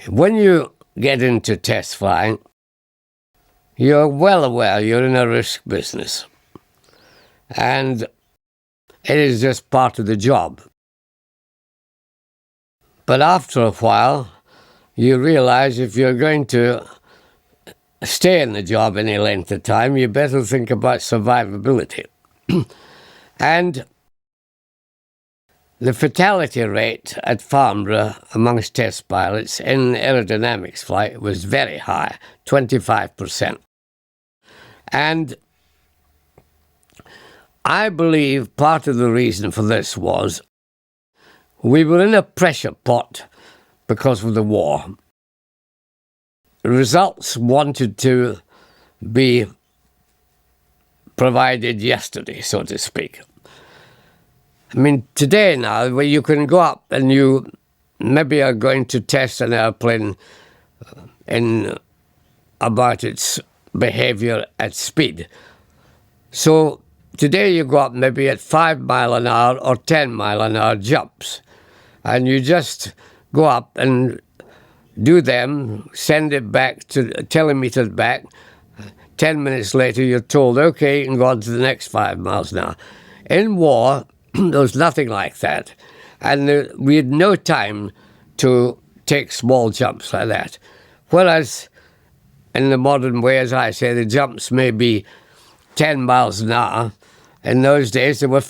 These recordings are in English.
When you get into test flying, you're well aware you're in a risk business, and it is just part of the job. But after a while, you realize if you're going to stay in the job any length of time, you better think about survivability. And the fatality rate at Farnborough amongst test pilots in aerodynamics flight was very high, 25%. And I believe part of the reason for this was we were in a pressure pot because of the war. Results wanted to be provided yesterday, so to speak. I mean, today now, where you can go up and you maybe are going to test an airplane in about its behavior at speed. So today you go up maybe at 5 mile an hour or 10 mile an hour jumps, and you just go up and do them, send it back to telemeters back. 10 minutes later, you're told, okay, you can go on to the next 5 miles an hour. In war, there was nothing like that. And we had no time to take small jumps like that. Whereas in the modern way, as I say, the jumps may be 10 miles an hour. In those days, they were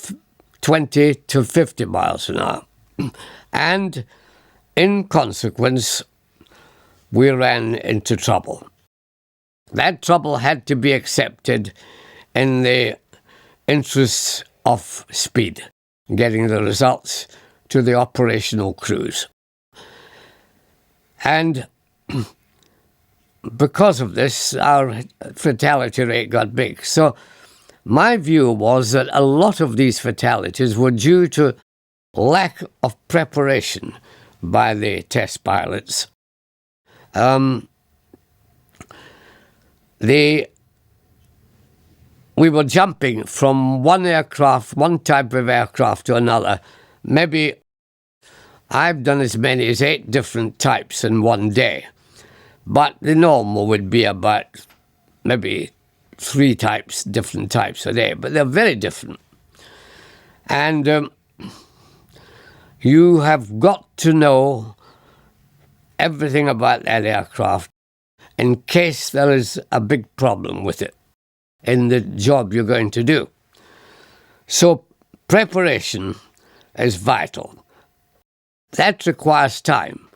20 to 50 miles an hour. And in consequence, we ran into trouble. That trouble had to be accepted in the interests of speed, getting the results to the operational crews. And because of this, our fatality rate got big. So my view was that a lot of these fatalities were due to lack of preparation by the test pilots. We were jumping from one aircraft, one type of aircraft to another. Maybe I've done as many as 8 different types in one day. But the normal would be about maybe 3 types, different types a day. But they're very different. And you have got to know everything about that aircraft in case there is a big problem with it in the job you're going to do. So preparation is vital. That requires time.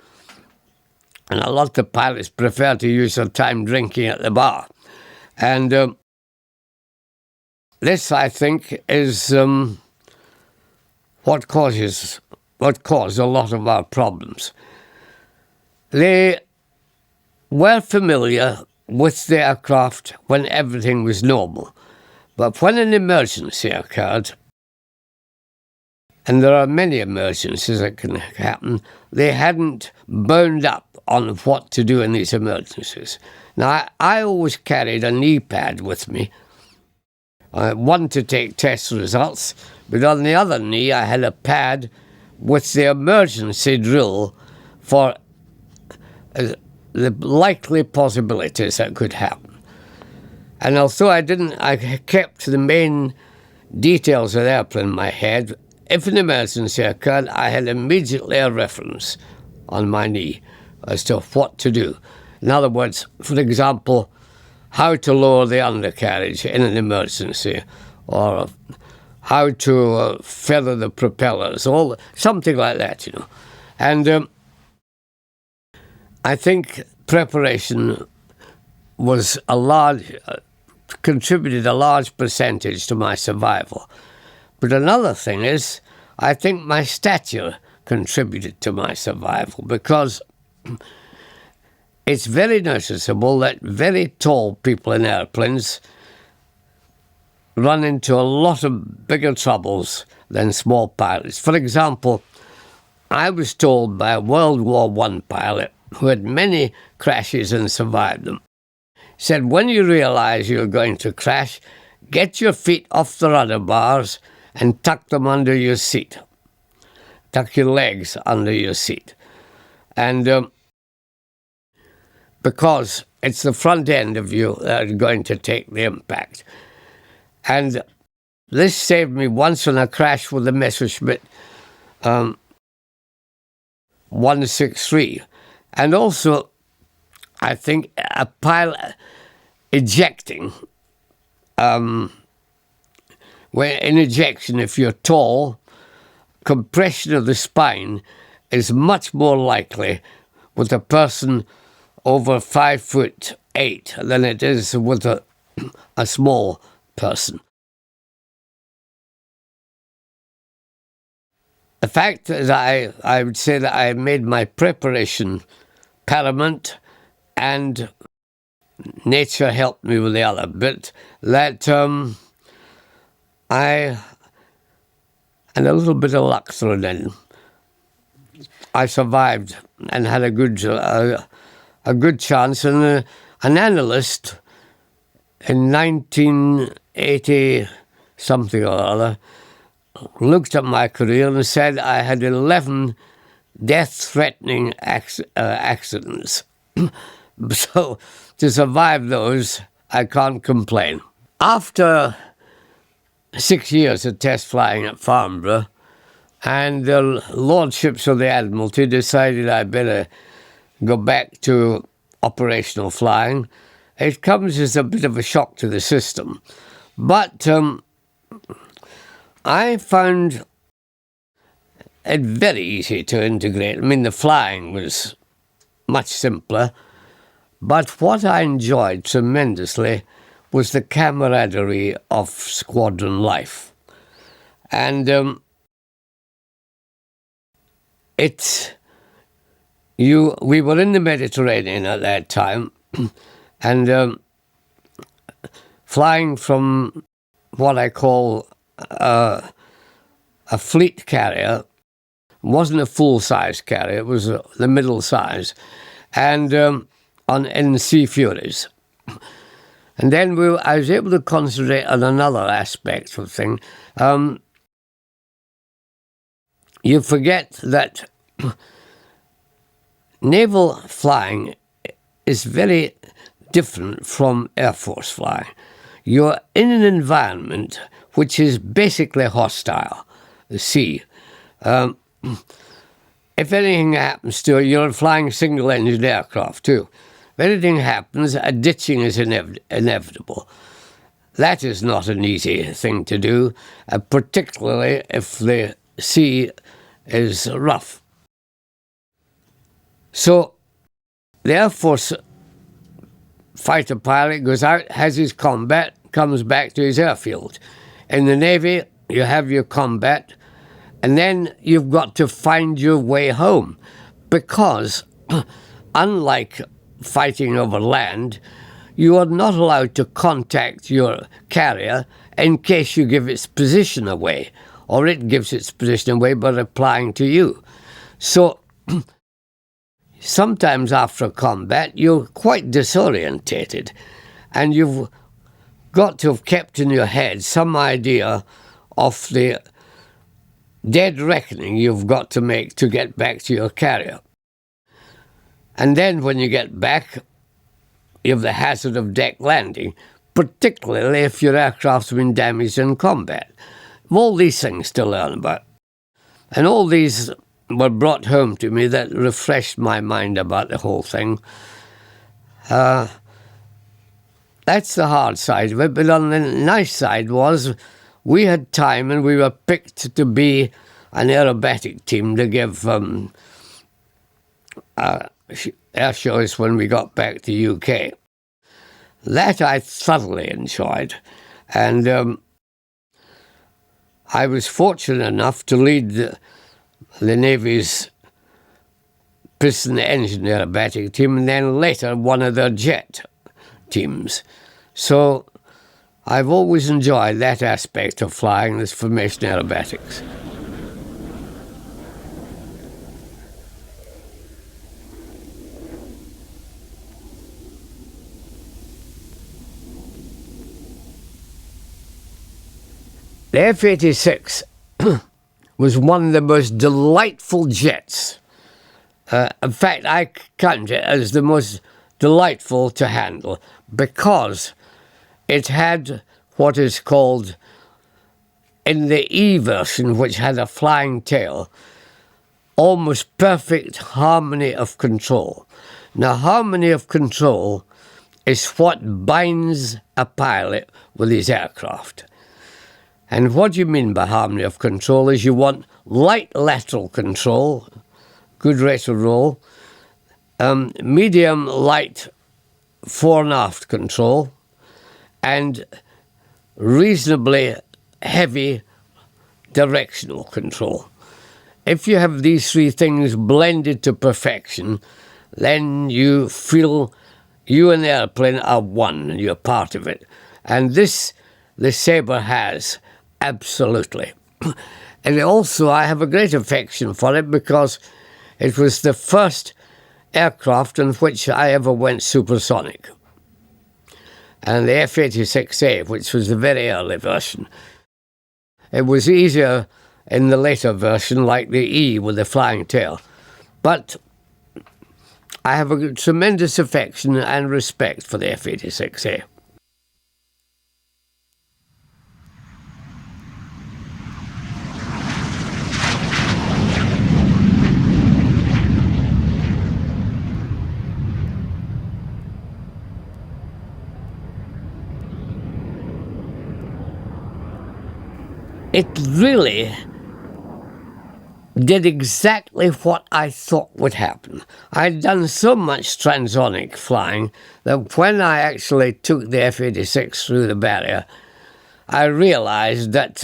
And a lot of pilots prefer to use their time drinking at the bar. And this, I think, is what caused a lot of our problems. They were familiar with the aircraft when everything was normal. But when an emergency occurred, and there are many emergencies that can happen, they hadn't boned up on what to do in these emergencies. Now, I always carried a knee pad with me, one to take test results, but on the other knee I had a pad with the emergency drill for the likely possibilities that could happen. And although I kept the main details of the airplane in my head, if an emergency occurred, I had immediately a reference on my knee as to what to do. In other words, for example, how to lower the undercarriage in an emergency, or how to feather the propellers, something like that, you know. And I think preparation was contributed a large percentage to my survival. But another thing is, I think my stature contributed to my survival, because it's very noticeable that very tall people in airplanes run into a lot of bigger troubles than small pilots. For example, I was told by a World War I pilot who had many crashes and survived them, said, when you realize you're going to crash, get your feet off the rudder bars and tuck them under your seat. Tuck your legs under your seat. And because it's the front end of you that are going to take the impact. And this saved me once on a crash with the Messerschmitt 163. And also, I think a pilot ejecting, where in ejection, if you're tall, compression of the spine is much more likely with a person over 5'8" than it is with a small person. The fact that I would say that I made my preparation paramount, and nature helped me with the other bit, that I, and a little bit of luck thrown in, I survived and had a good chance. And an analyst in 1980 something or other looked at my career and said I had 11 death-threatening accidents. So to survive those, I can't complain. After 6 years of test flying at Farnborough, and the Lordships of the Admiralty decided I better go back to operational flying. It comes as a bit of a shock to the system. But I found it very easy to integrate. I mean, the flying was much simpler, but what I enjoyed tremendously was the camaraderie of squadron life. And we were in the Mediterranean at that time, and flying from what I call a fleet carrier. Wasn't a full-size carrier, it was the middle size, and in Sea Furies. And then I was able to concentrate on another aspect of things. You forget that naval flying is very different from Air Force flying. You're in an environment which is basically hostile, the sea. If anything happens to it, you're flying single-engine aircraft too. If anything happens, a ditching is inevitable. That is not an easy thing to do, particularly if the sea is rough. So the Air Force fighter pilot goes out, has his combat, comes back to his airfield. In the Navy, you have your combat, and then you've got to find your way home, because unlike fighting over land, you are not allowed to contact your carrier in case you give its position away, or it gives its position away by replying to you. So sometimes after combat, you're quite disorientated, and you've got to have kept in your head some idea of the dead reckoning you've got to make to get back to your carrier. And then when you get back, you have the hazard of deck landing, particularly if your aircraft's been damaged in combat. All these things to learn about. And all these were brought home to me that refreshed my mind about the whole thing. That's the hard side of it, but on the nice side was we had time and we were picked to be an aerobatic team to give air shows when we got back to UK. That I thoroughly enjoyed, and I was fortunate enough to lead the Navy's piston engine aerobatic team, and then later one of their jet teams. So I've always enjoyed that aspect of flying, this formation aerobatics. The F-86 was one of the most delightful jets. In fact, I count it as the most delightful to handle because it had what is called, in the E version, which had a flying tail, almost perfect harmony of control. Now, harmony of control is what binds a pilot with his aircraft. And what you mean by harmony of control is you want light lateral control, good rate of roll, medium light fore and aft control, and reasonably heavy directional control. If you have these three things blended to perfection, then you feel you and the airplane are one, and you're part of it. And this, the Sabre has, absolutely. And also I have a great affection for it because it was the first aircraft in which I ever went supersonic. And the F-86A, which was the very early version. It was easier in the later version, like the E with the flying tail. But I have a tremendous affection and respect for the F-86A. It really did exactly what I thought would happen. I'd done so much transonic flying that when I actually took the F-86 through the barrier, I realized that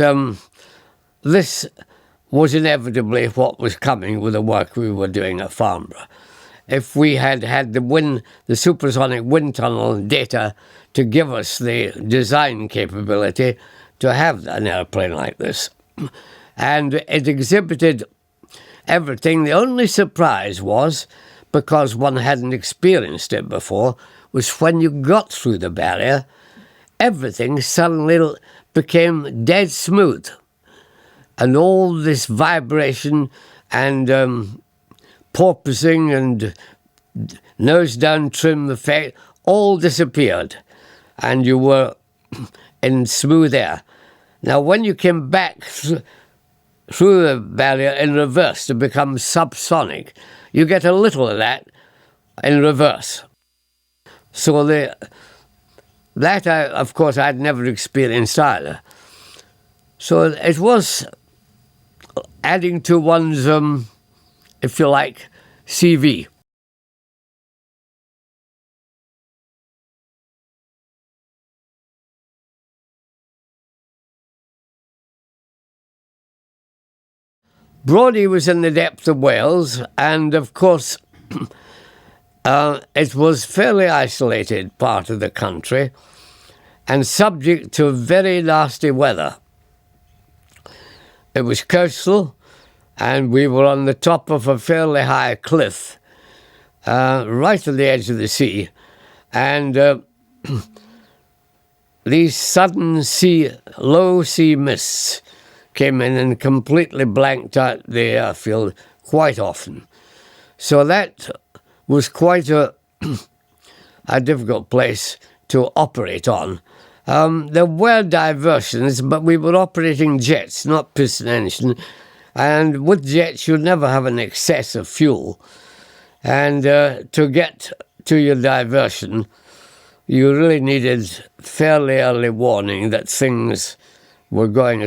this was inevitably what was coming with the work we were doing at Farnborough. If we had had the supersonic wind tunnel data to give us the design capability to have an airplane like this. And it exhibited everything. The only surprise was, because one hadn't experienced it before, was when you got through the barrier, everything suddenly became dead smooth. And all this vibration and porpoising and nose down trim effect all disappeared. And you were in smooth air. Now, when you came back through the barrier in reverse to become subsonic, you get a little of that in reverse. So that, of course, I'd never experienced either. So it was adding to one's, if you like, CV. Brodie was in the depth of Wales, and of course it was fairly isolated part of the country and subject to very nasty weather. It was coastal, and we were on the top of a fairly high cliff, right at the edge of the sea, and these sudden low sea mists came in and completely blanked out the airfield quite often. So that was quite a difficult place to operate on. There were diversions, but we were operating jets, not piston engine, and with jets you never have an excess of fuel. And to get to your diversion, you really needed fairly early warning that things were going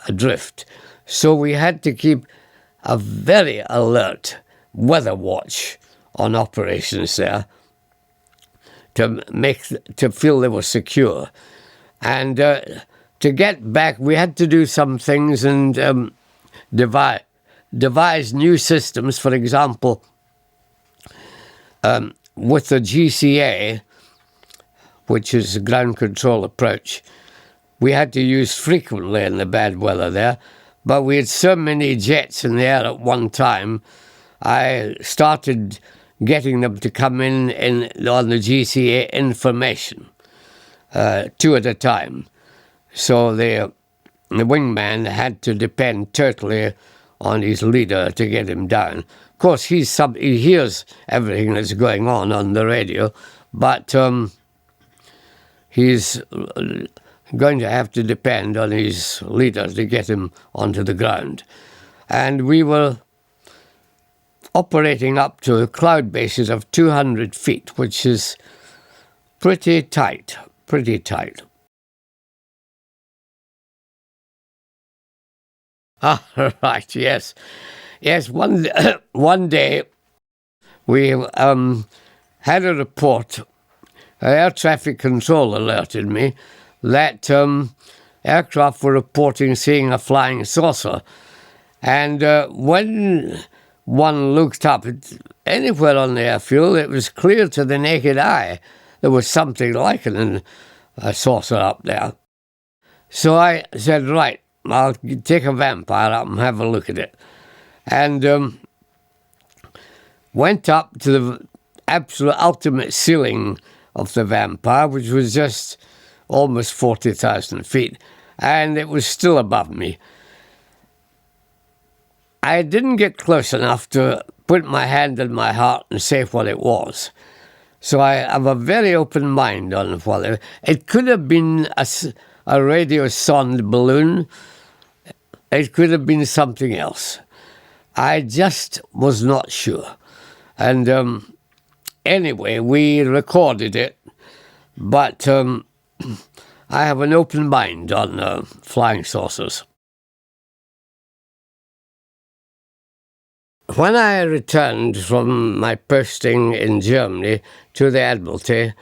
adrift. So we had to keep a very alert weather watch on operations there to feel they were secure. And to get back, we had to do some things and devise new systems. For example, with the GCA, which is a ground control approach, we had to use frequently in the bad weather there, but we had so many jets in the air at one time, I started getting them to come in on the GCA information, two at a time. So the wingman had to depend totally on his leader to get him down. Of course, he hears everything that's going on the radio, but he's going to have to depend on his leader to get him onto the ground. And we were operating up to cloud bases of 200 feet, which is pretty tight, pretty tight. Ah, right, yes. Yes, one day we had a report. Air traffic control alerted me that aircraft were reporting seeing a flying saucer. And when one looked up, anywhere on the airfield, it was clear to the naked eye there was something like a saucer up there. So I said, right, I'll take a vampire up and have a look at it. And went up to the absolute ultimate ceiling of the vampire, which was just almost 40,000 feet, and it was still above me. I didn't get close enough to put my hand on my heart and say what it was. So I have a very open mind on what it could have been a radio sonde balloon. It could have been something else. I just was not sure. And anyway, we recorded it, but I have an open mind on flying saucers. When I returned from my posting in Germany to the Admiralty,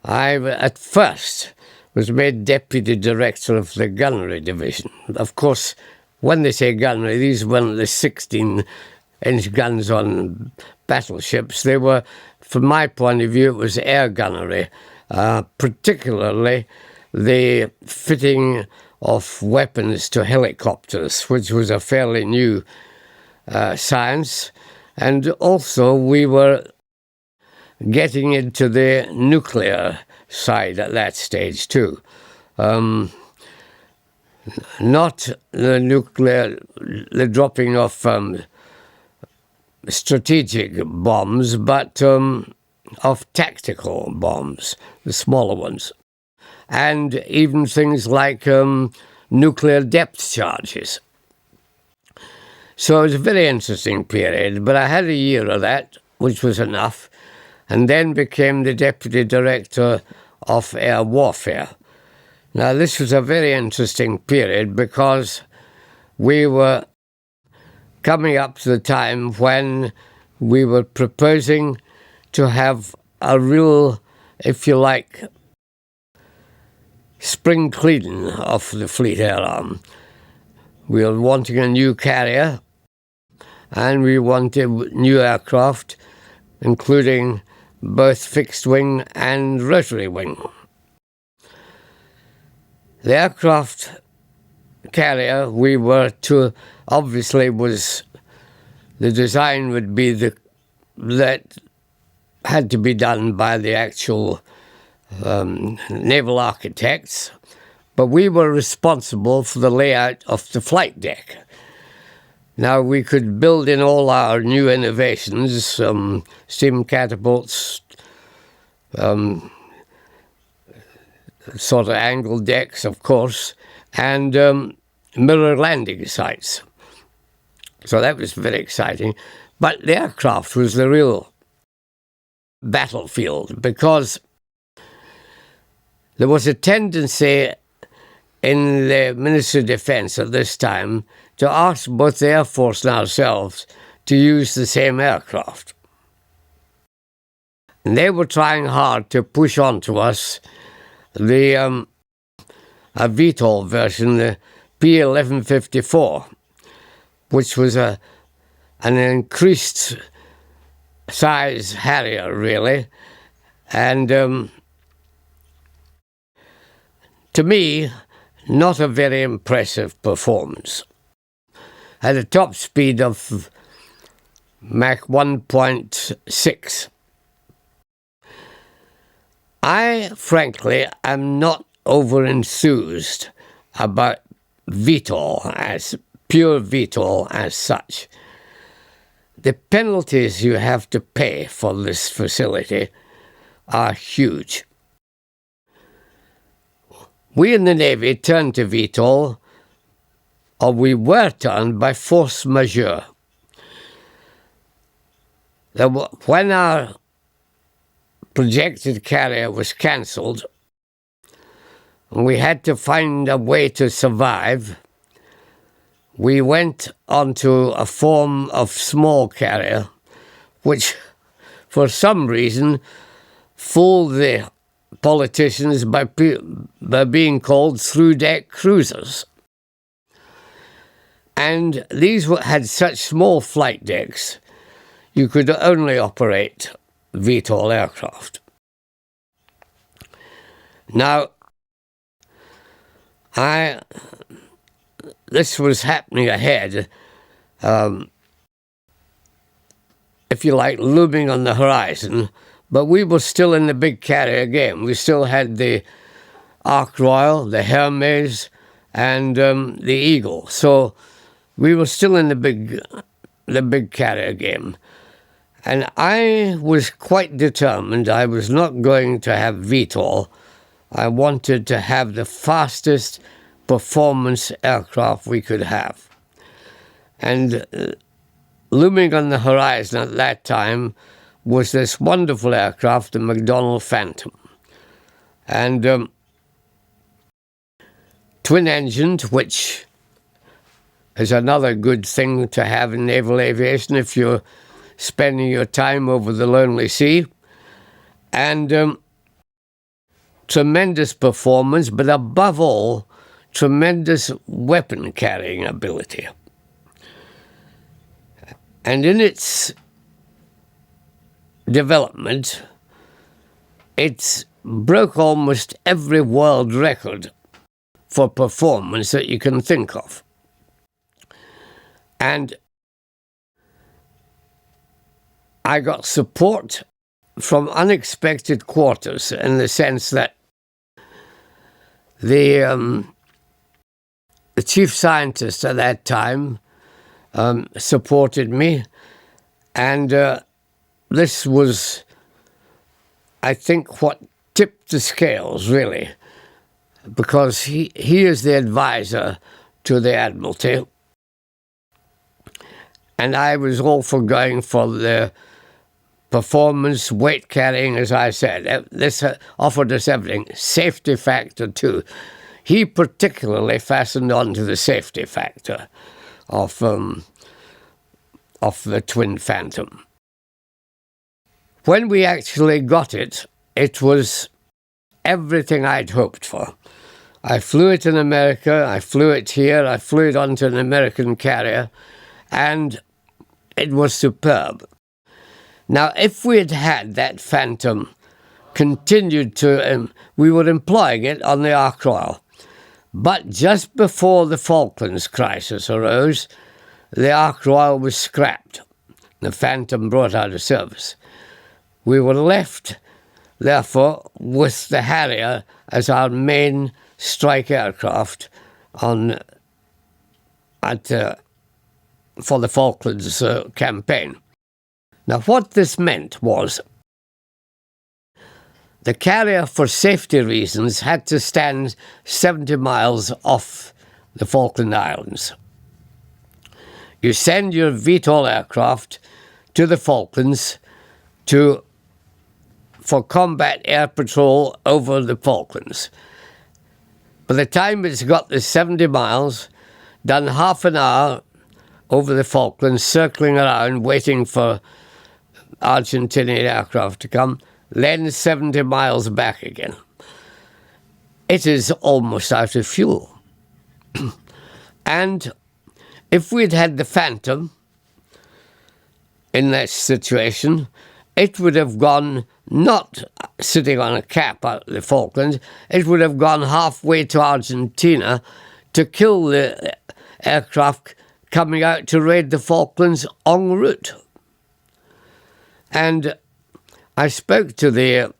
I at first was made Deputy Director of the Gunnery Division. Of course, when they say gunnery, these weren't the 16-inch guns on battleships. They were, from my point of view, it was air gunnery, particularly the fitting of weapons to helicopters, which was a fairly new science. And also we were getting into the nuclear side at that stage too. Not the dropping of strategic bombs, but of tactical bombs, the smaller ones. And even things like nuclear depth charges. So it was a very interesting period, but I had a year of that, which was enough, and then became the Deputy Director of Air Warfare. Now, this was a very interesting period because we were coming up to the time when we were proposing to have a real, if you like, spring cleaning of the Fleet Air Arm. We were wanting a new carrier, and we wanted new aircraft, including both fixed wing and rotary wing. The aircraft carrier we were to, obviously, was the design would be that had to be done by the actual naval architects, but we were responsible for the layout of the flight deck. Now, we could build in all our new innovations, steam catapults, sort of angled decks, of course, and mirror landing sites. So that was very exciting. But the aircraft was the real battlefield, because there was a tendency in the Ministry of Defence at this time to ask both the Air Force and ourselves to use the same aircraft. And they were trying hard to push onto us the a VTOL version, the P1154, which was an increased size Harrier, really, and to me, not a very impressive performance. Had a top speed of Mach 1.6. I, frankly, am not over-enthused about VTOL, as pure VTOL as such. The penalties you have to pay for this facility are huge. We in the Navy turned to VTOL, or we were turned by force majeure. When our projected carrier was cancelled, we had to find a way to survive. We went onto a form of small carrier, which for some reason fooled the politicians by being called through-deck cruisers. And these had such small flight decks, you could only operate VTOL aircraft. Now, this was happening ahead, if you like, looming on the horizon, but we were still in the big carrier game. We still had the Ark Royal, the Hermes, and the Eagle. So we were still in the big carrier game. And I was quite determined I was not going to have VTOL. I wanted to have the fastest performance aircraft we could have. And looming on the horizon at that time was this wonderful aircraft, the McDonnell Phantom. And twin-engined, which is another good thing to have in naval aviation if you're spending your time over the lonely sea. And tremendous performance, but above all, tremendous weapon carrying ability. And in its development, it broke almost every world record for performance that you can think of. And I got support from unexpected quarters in the sense that the chief scientist at that time supported me, and this was, I think, what tipped the scales, really, because he is the advisor to the Admiralty, and I was all for going for the performance, weight carrying, as I said. This offered us everything. Safety factor, too. He particularly fastened on to the safety factor of the Twin Phantom. When we actually got it, it was everything I'd hoped for. I flew it in America, I flew it here, I flew it onto an American carrier, and it was superb. Now, if we had had that Phantom continued to, we were employing it on the Ark Royal. But just before the Falklands crisis arose, the Ark Royal was scrapped. The Phantom brought out of service. We were left, therefore, with the Harrier as our main strike aircraft for the Falklands campaign. Now, what this meant was the carrier, for safety reasons, had to stand 70 miles off the Falkland Islands. You send your VTOL aircraft to the Falklands for combat air patrol over the Falklands. By the time it's got the 70 miles, done half an hour over the Falklands, circling around, waiting for Argentinian aircraft to come, then 70 miles back again. It is almost out of fuel. And if we'd had the Phantom in that situation, it would have gone, not sitting on a cap out of the Falklands, it would have gone halfway to Argentina to kill the aircraft coming out to raid the Falklands en route. And I spoke to the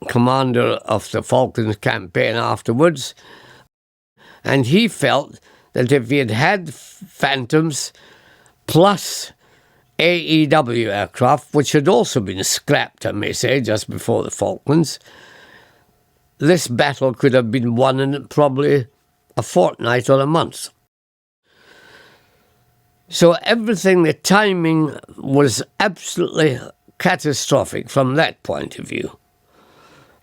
commander of the Falklands campaign afterwards, And he felt that if he had had Phantoms plus AEW aircraft, which had also been scrapped, I may say, just before the Falklands, this battle could have been won in probably a fortnight or a month. So everything, the timing was absolutely catastrophic from that point of view.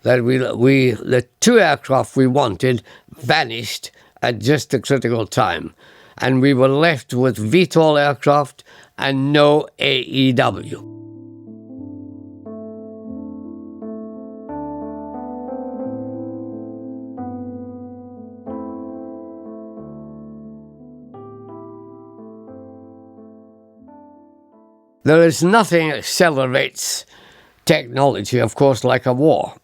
That the two aircraft we wanted vanished at just the critical time, and we were left with VTOL aircraft and no AEW. There is nothing accelerates technology, of course, like a war.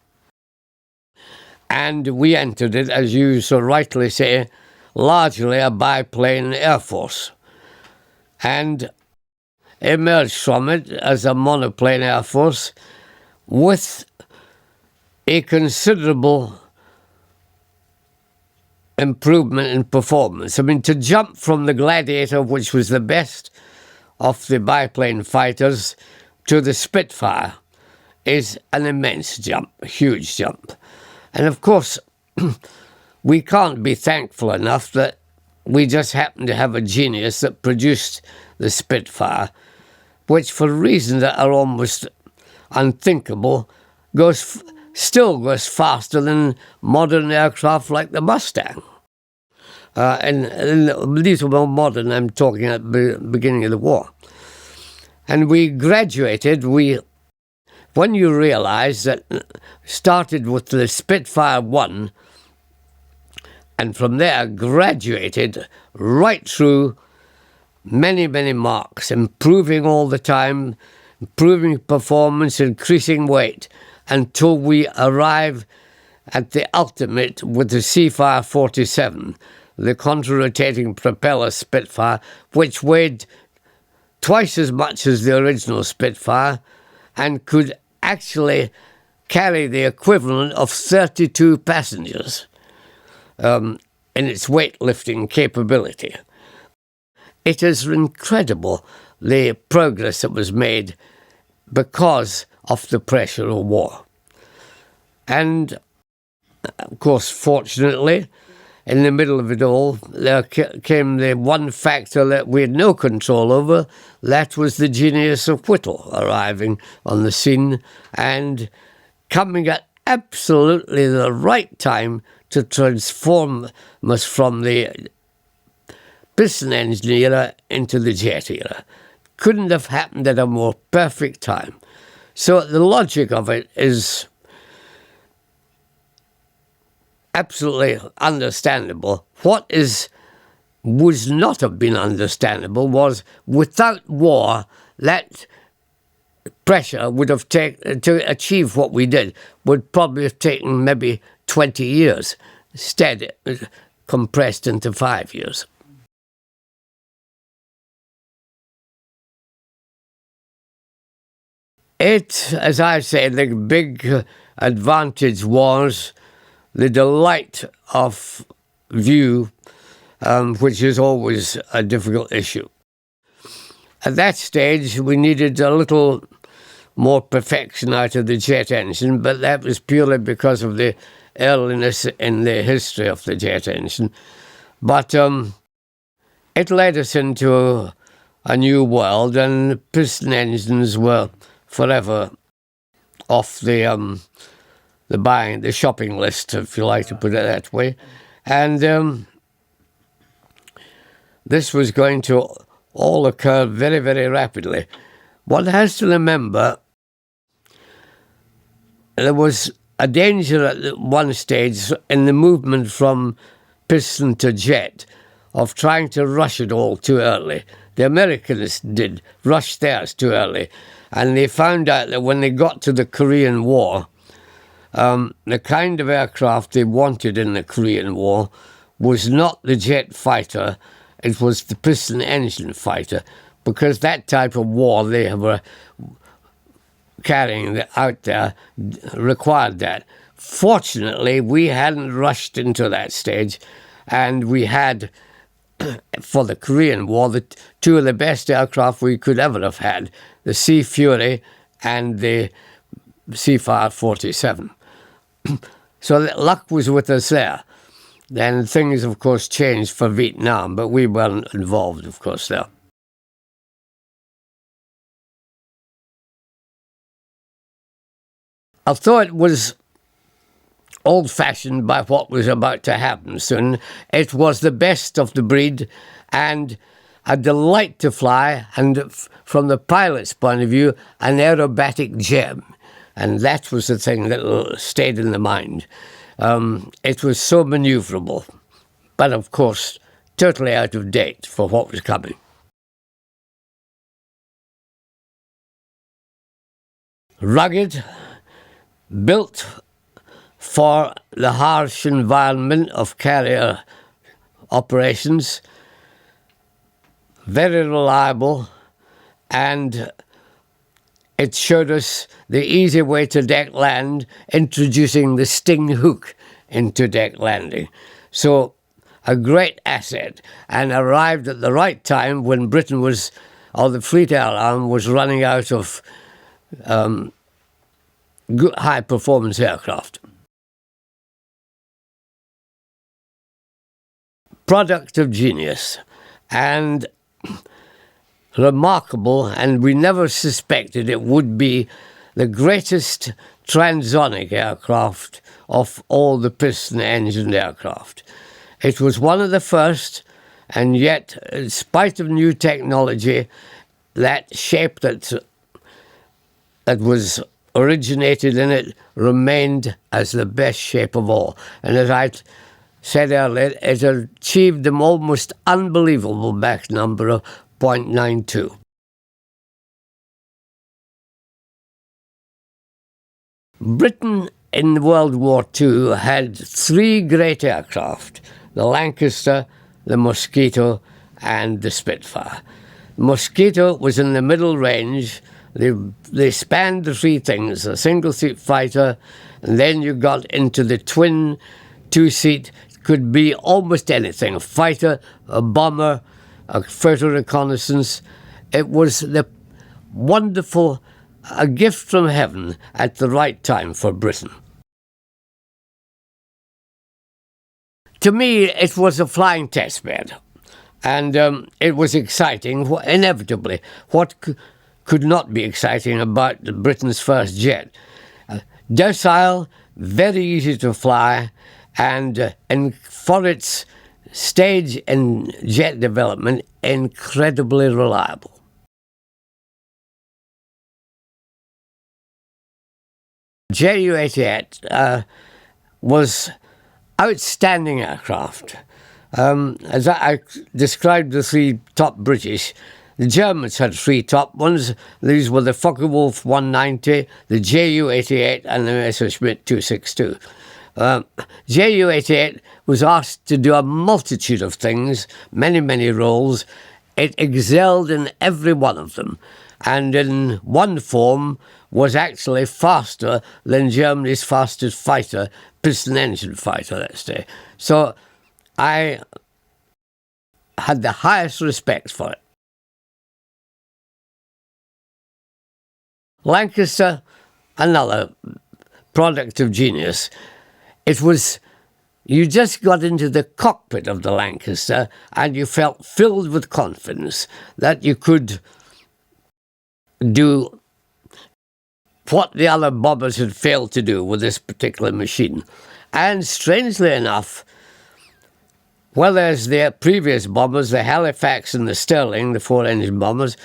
And we entered it, as you so rightly say, largely a biplane air force, and emerged from it as a monoplane air force with a considerable improvement in performance. I mean, to jump from the Gladiator, which was the best of the biplane fighters, to the Spitfire is an immense jump, a huge jump. And of course, we can't be thankful enough that we just happened to have a genius that produced the Spitfire, which for reasons that are almost unthinkable, still goes faster than modern aircraft like the Mustang. And these were more modern, I'm talking at the beginning of the war. And we graduated, when you realize that started with the Spitfire 1, and from there graduated right through many, many marks, improving all the time, improving performance, increasing weight, until we arrive at the ultimate with the Seafire 47, the contra-rotating propeller Spitfire, which weighed twice as much as the original Spitfire and could actually carry the equivalent of 32 passengers in its weightlifting capability. It is incredible, the progress that was made because of the pressure of war. And, of course, fortunately, in the middle of it all, there came the one factor that we had no control over. That was the genius of Whittle arriving on the scene and coming at absolutely the right time to transform us from the piston engine era into the jet era. Couldn't have happened at a more perfect time. So the logic of it is absolutely understandable. What would not have been understandable was, without war, that pressure would have taken, to achieve what we did, would probably have taken maybe 20 years. Instead, it compressed into 5 years. It, as I say, the big advantage was the delight of view, which is always a difficult issue. At that stage, we needed a little more perfection out of the jet engine, but that was purely because of the earliness in the history of the jet engine. But it led us into a new world, and piston engines were forever off the shopping list, if you like to put it that way. And this was going to all occur very, very rapidly. One has to remember there was a danger at one stage in the movement from piston to jet of trying to rush it all too early. The Americans did rush theirs too early, and they found out that when they got to the Korean War, the kind of aircraft they wanted in the Korean War was not the jet fighter, it was the piston engine fighter, because that type of war they were carrying out there required that. Fortunately, we hadn't rushed into that stage, And we had, for the Korean War, two of the best aircraft we could ever have had, the Sea Fury and the Seafire 47. So luck was with us there. Then things, of course, changed for Vietnam, but we weren't involved, of course, there. Although it was old-fashioned by what was about to happen soon, it was the best of the breed and a delight to fly, and from the pilot's point of view, an aerobatic gem. And that was the thing that stayed in the mind. It was so manoeuvrable, but of course, totally out of date for what was coming. Rugged, built for the harsh environment of carrier operations, very reliable, and it showed us the easy way to deck land, introducing the sting hook into deck landing. So a great asset, and arrived at the right time when Britain was, or the Fleet Air Arm was running out of high-performance aircraft. Product of genius, and remarkable, and we never suspected it would be the greatest transonic aircraft of all the piston-engined aircraft. It was one of the first, and yet, in spite of new technology, that shape that was originated in it remained as the best shape of all. And as I said earlier, it achieved an almost unbelievable Mach number of 0.92. Britain in World War II had three great aircraft: the Lancaster, the Mosquito, and the Spitfire. Mosquito was in the middle range. They spanned the three things: a single-seat fighter, and then you got into the twin two-seat. Could be almost anything: a fighter, a bomber, a photo reconnaissance. It was a gift from heaven at the right time for Britain. To me, it was a flying test bed, and it was exciting, inevitably. What could not be exciting about Britain's first jet? Docile, very easy to fly, and for its stage in jet development, incredibly reliable. Ju-88 was outstanding aircraft. As I described the three top British, the Germans had three top ones. These were the Focke-Wulf 190, the Ju-88, and the Messerschmitt 262. Ju-88 was asked to do a multitude of things, many, many roles. It excelled in every one of them, and in one form was actually faster than Germany's fastest fighter, piston-engine fighter, let's say. So I had the highest respect for it. Lancaster, another product of genius. It was, you just got into the cockpit of the Lancaster and you felt filled with confidence that you could do what the other bombers had failed to do with this particular machine. And strangely enough, whereas the previous bombers, the Halifax and the Stirling, the four-engine bombers,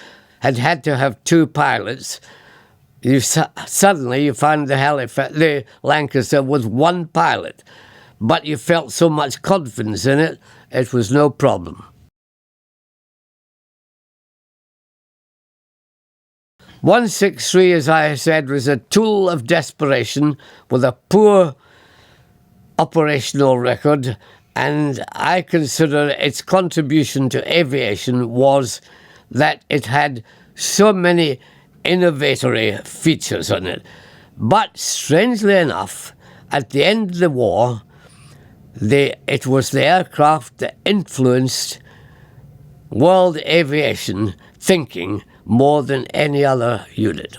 had to have two pilots, suddenly you found the Lancaster with one pilot, but you felt so much confidence in it, it was no problem. .163, as I said, was a tool of desperation with a poor operational record, and I consider its contribution to aviation was that it had so many innovatory features on it. But strangely enough, at the end of the war, it was the aircraft that influenced world aviation thinking more than any other unit.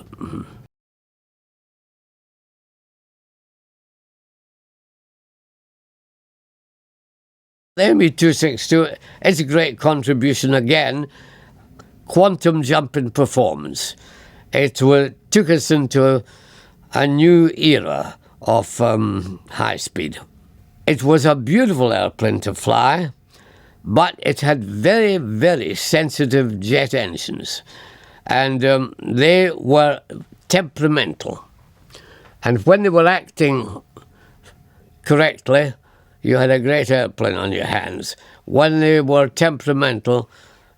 The Me-262 is a great contribution again, quantum jump in performance. It took us into a new era of high speed. It was a beautiful airplane to fly, but it had very, very sensitive jet engines, and they were temperamental. And when they were acting correctly, you had a great airplane on your hands. When they were temperamental,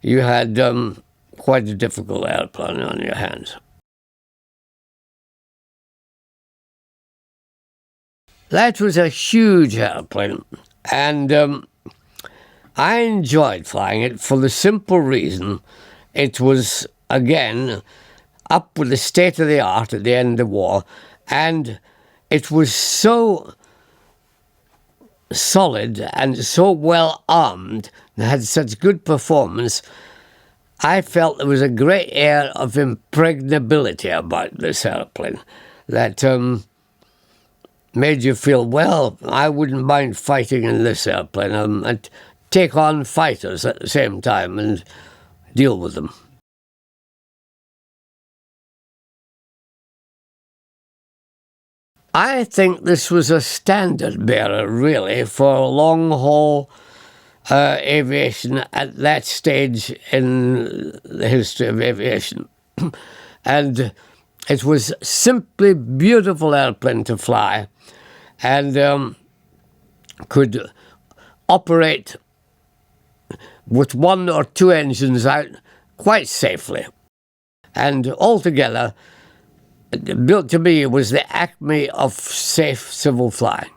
you had quite a difficult airplane on your hands. That was a huge airplane, and I enjoyed flying it for the simple reason it was, again, up with the state of the art at the end of the war, and it was so solid and so well armed and had such good performance. I felt there was a great air of impregnability about this airplane that made you feel, well, I wouldn't mind fighting in this airplane and take on fighters at the same time and deal with them. I think this was a standard bearer, really, for long-haul aviation at that stage in the history of aviation. And it was simply beautiful airplane to fly, and could operate with one or two engines out quite safely. And altogether, built to me, was the acme of safe civil flying.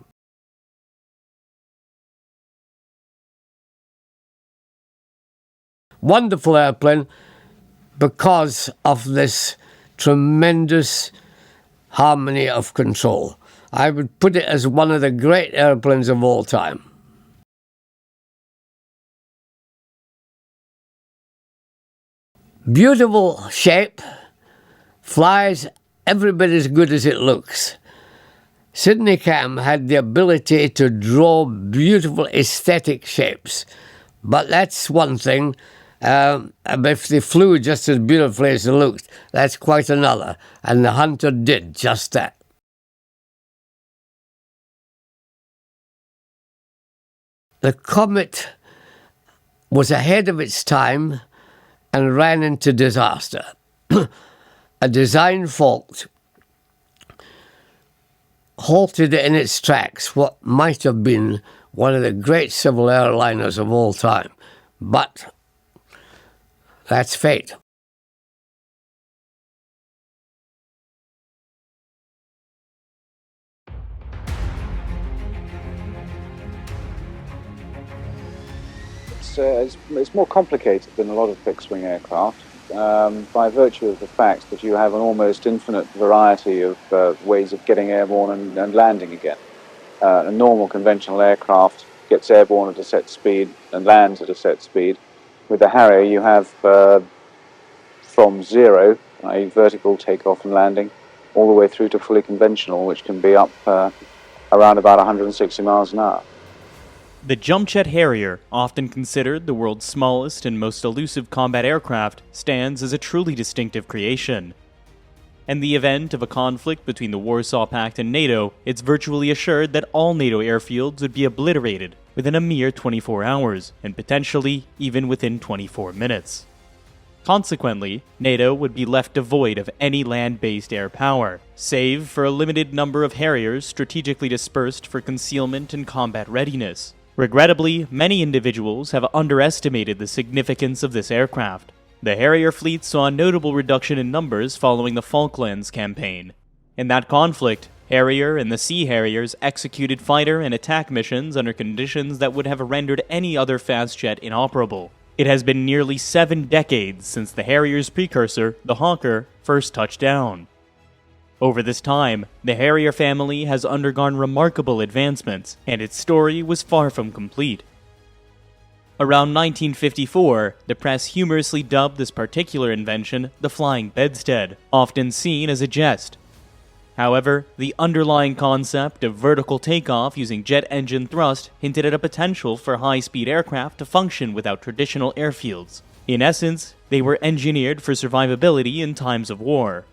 Wonderful airplane because of this tremendous harmony of control. I would put it as one of the great airplanes of all time. Beautiful shape, flies every bit as good as it looks. Sidney Cam had the ability to draw beautiful aesthetic shapes, but that's one thing. If they flew just as beautifully as they looked, that's quite another, and the Hunter did just that. The Comet was ahead of its time and ran into disaster. A design fault halted in its tracks what might have been one of the great civil airliners of all time. But that's fate. It's more complicated than a lot of fixed-wing aircraft by virtue of the fact that you have an almost infinite variety of ways of getting airborne and landing again. A normal conventional aircraft gets airborne at a set speed and lands at a set speed. With the Harrier, you have from zero, i.e. vertical takeoff and landing, all the way through to fully conventional, which can be up around about 160 miles an hour. The jump jet Harrier, often considered the world's smallest and most elusive combat aircraft, stands as a truly distinctive creation. In the event of a conflict between the Warsaw Pact and NATO, it's virtually assured that all NATO airfields would be obliterated within a mere 24 hours, and potentially even within 24 minutes. Consequently, NATO would be left devoid of any land-based air power, save for a limited number of Harriers strategically dispersed for concealment and combat readiness. Regrettably, many individuals have underestimated the significance of this aircraft. The Harrier fleet saw a notable reduction in numbers following the Falklands campaign. In that conflict, Harrier and the Sea Harriers executed fighter and attack missions under conditions that would have rendered any other fast jet inoperable. It has been nearly 7 decades since the Harrier's precursor, the Hawker, first touched down. Over this time, the Harrier family has undergone remarkable advancements, and its story was far from complete. Around 1954, the press humorously dubbed this particular invention the flying bedstead, often seen as a jest. However, the underlying concept of vertical takeoff using jet engine thrust hinted at a potential for high-speed aircraft to function without traditional airfields. In essence, they were engineered for survivability in times of war.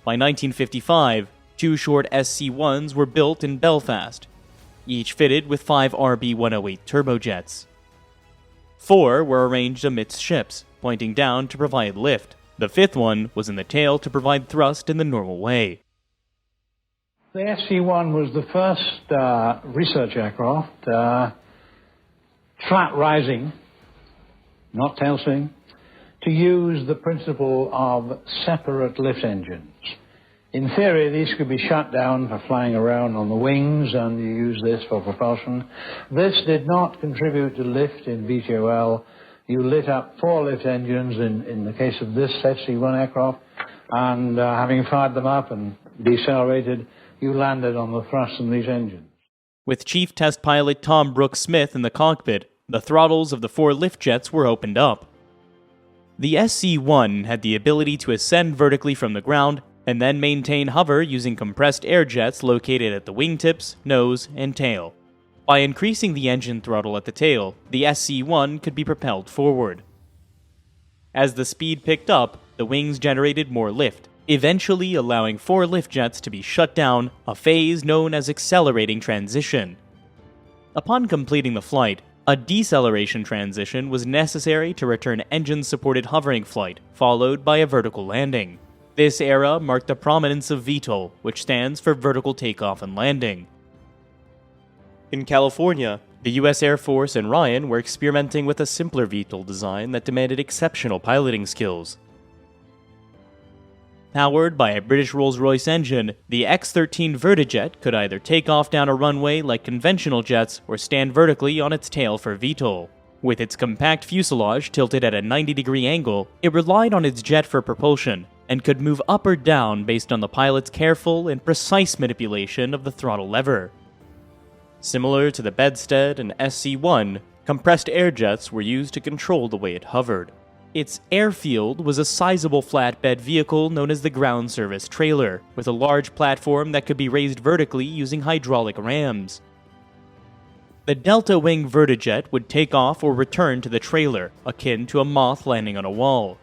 By 1955, 2 short SC-1s were built in Belfast, each fitted with 5 RB-108 turbojets. 4 were arranged amidships, pointing down to provide lift. The 5th one was in the tail to provide thrust in the normal way. The SC-1 was the first research aircraft, flat rising, not tail swing, to use the principle of separate lift engines. In theory, these could be shut down for flying around on the wings, and you use this for propulsion. This did not contribute to lift in VTOL. You lit up 4 lift engines in the case of this SC-1 aircraft, and having fired them up and decelerated, you landed on the thrust in these engines. With Chief Test Pilot Tom Brooks Smith in the cockpit, the throttles of the 4 lift jets were opened up. The SC-1 had the ability to ascend vertically from the ground and then maintain hover using compressed air jets located at the wingtips, nose, and tail. By increasing the engine throttle at the tail, the SC-1 could be propelled forward. As the speed picked up, the wings generated more lift, eventually allowing 4 lift jets to be shut down, a phase known as accelerating transition. Upon completing the flight, a deceleration transition was necessary to return engine-supported hovering flight, followed by a vertical landing. This era marked the prominence of VTOL, which stands for Vertical Takeoff and Landing. In California, the US Air Force and Ryan were experimenting with a simpler VTOL design that demanded exceptional piloting skills. Powered by a British Rolls-Royce engine, the X-13 Vertijet could either take off down a runway like conventional jets or stand vertically on its tail for VTOL. With its compact fuselage tilted at a 90-degree angle, it relied on its jet for propulsion, and could move up or down based on the pilot's careful and precise manipulation of the throttle lever. Similar to the bedstead and SC-1, compressed air jets were used to control the way it hovered. Its airfield was a sizable flatbed vehicle known as the ground service trailer, with a large platform that could be raised vertically using hydraulic rams. The Delta Wing Vertijet would take off or return to the trailer, akin to a moth landing on a wall.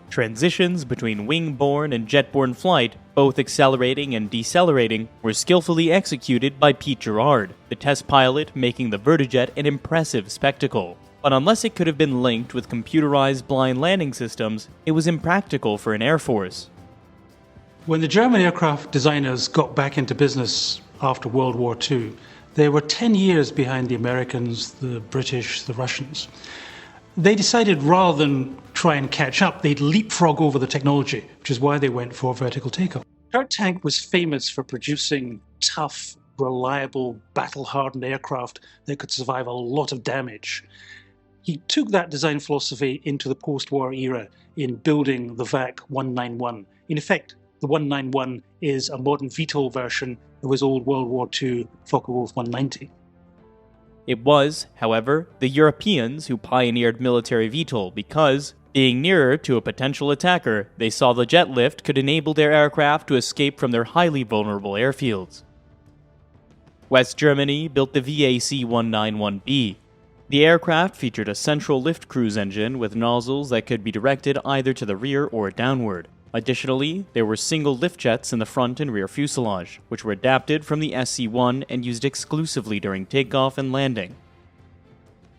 Transitions between wing-borne and jet-borne flight, both accelerating and decelerating, were skillfully executed by Pete Gerard, the test pilot making the Vertijet an impressive spectacle. But unless it could have been linked with computerized blind landing systems, it was impractical for an Air Force. When the German aircraft designers got back into business after World War II, they were 10 years behind the Americans, the British, the Russians. They decided rather than try and catch up, they'd leapfrog over the technology, which is why they went for vertical takeoff. Kurt Tank was famous for producing tough, reliable, battle-hardened aircraft that could survive a lot of damage. He took that design philosophy into the post-war era in building the VAC 191. In effect, the 191 is a modern VTOL version of his old World War II Focke-Wulf 190. It was, however, the Europeans who pioneered military VTOL because, being nearer to a potential attacker, they saw the jet lift could enable their aircraft to escape from their highly vulnerable airfields. West Germany built the VAC 191B. The aircraft featured a central lift cruise engine with nozzles that could be directed either to the rear or downward. Additionally, there were single lift jets in the front and rear fuselage, which were adapted from the SC-1 and used exclusively during takeoff and landing.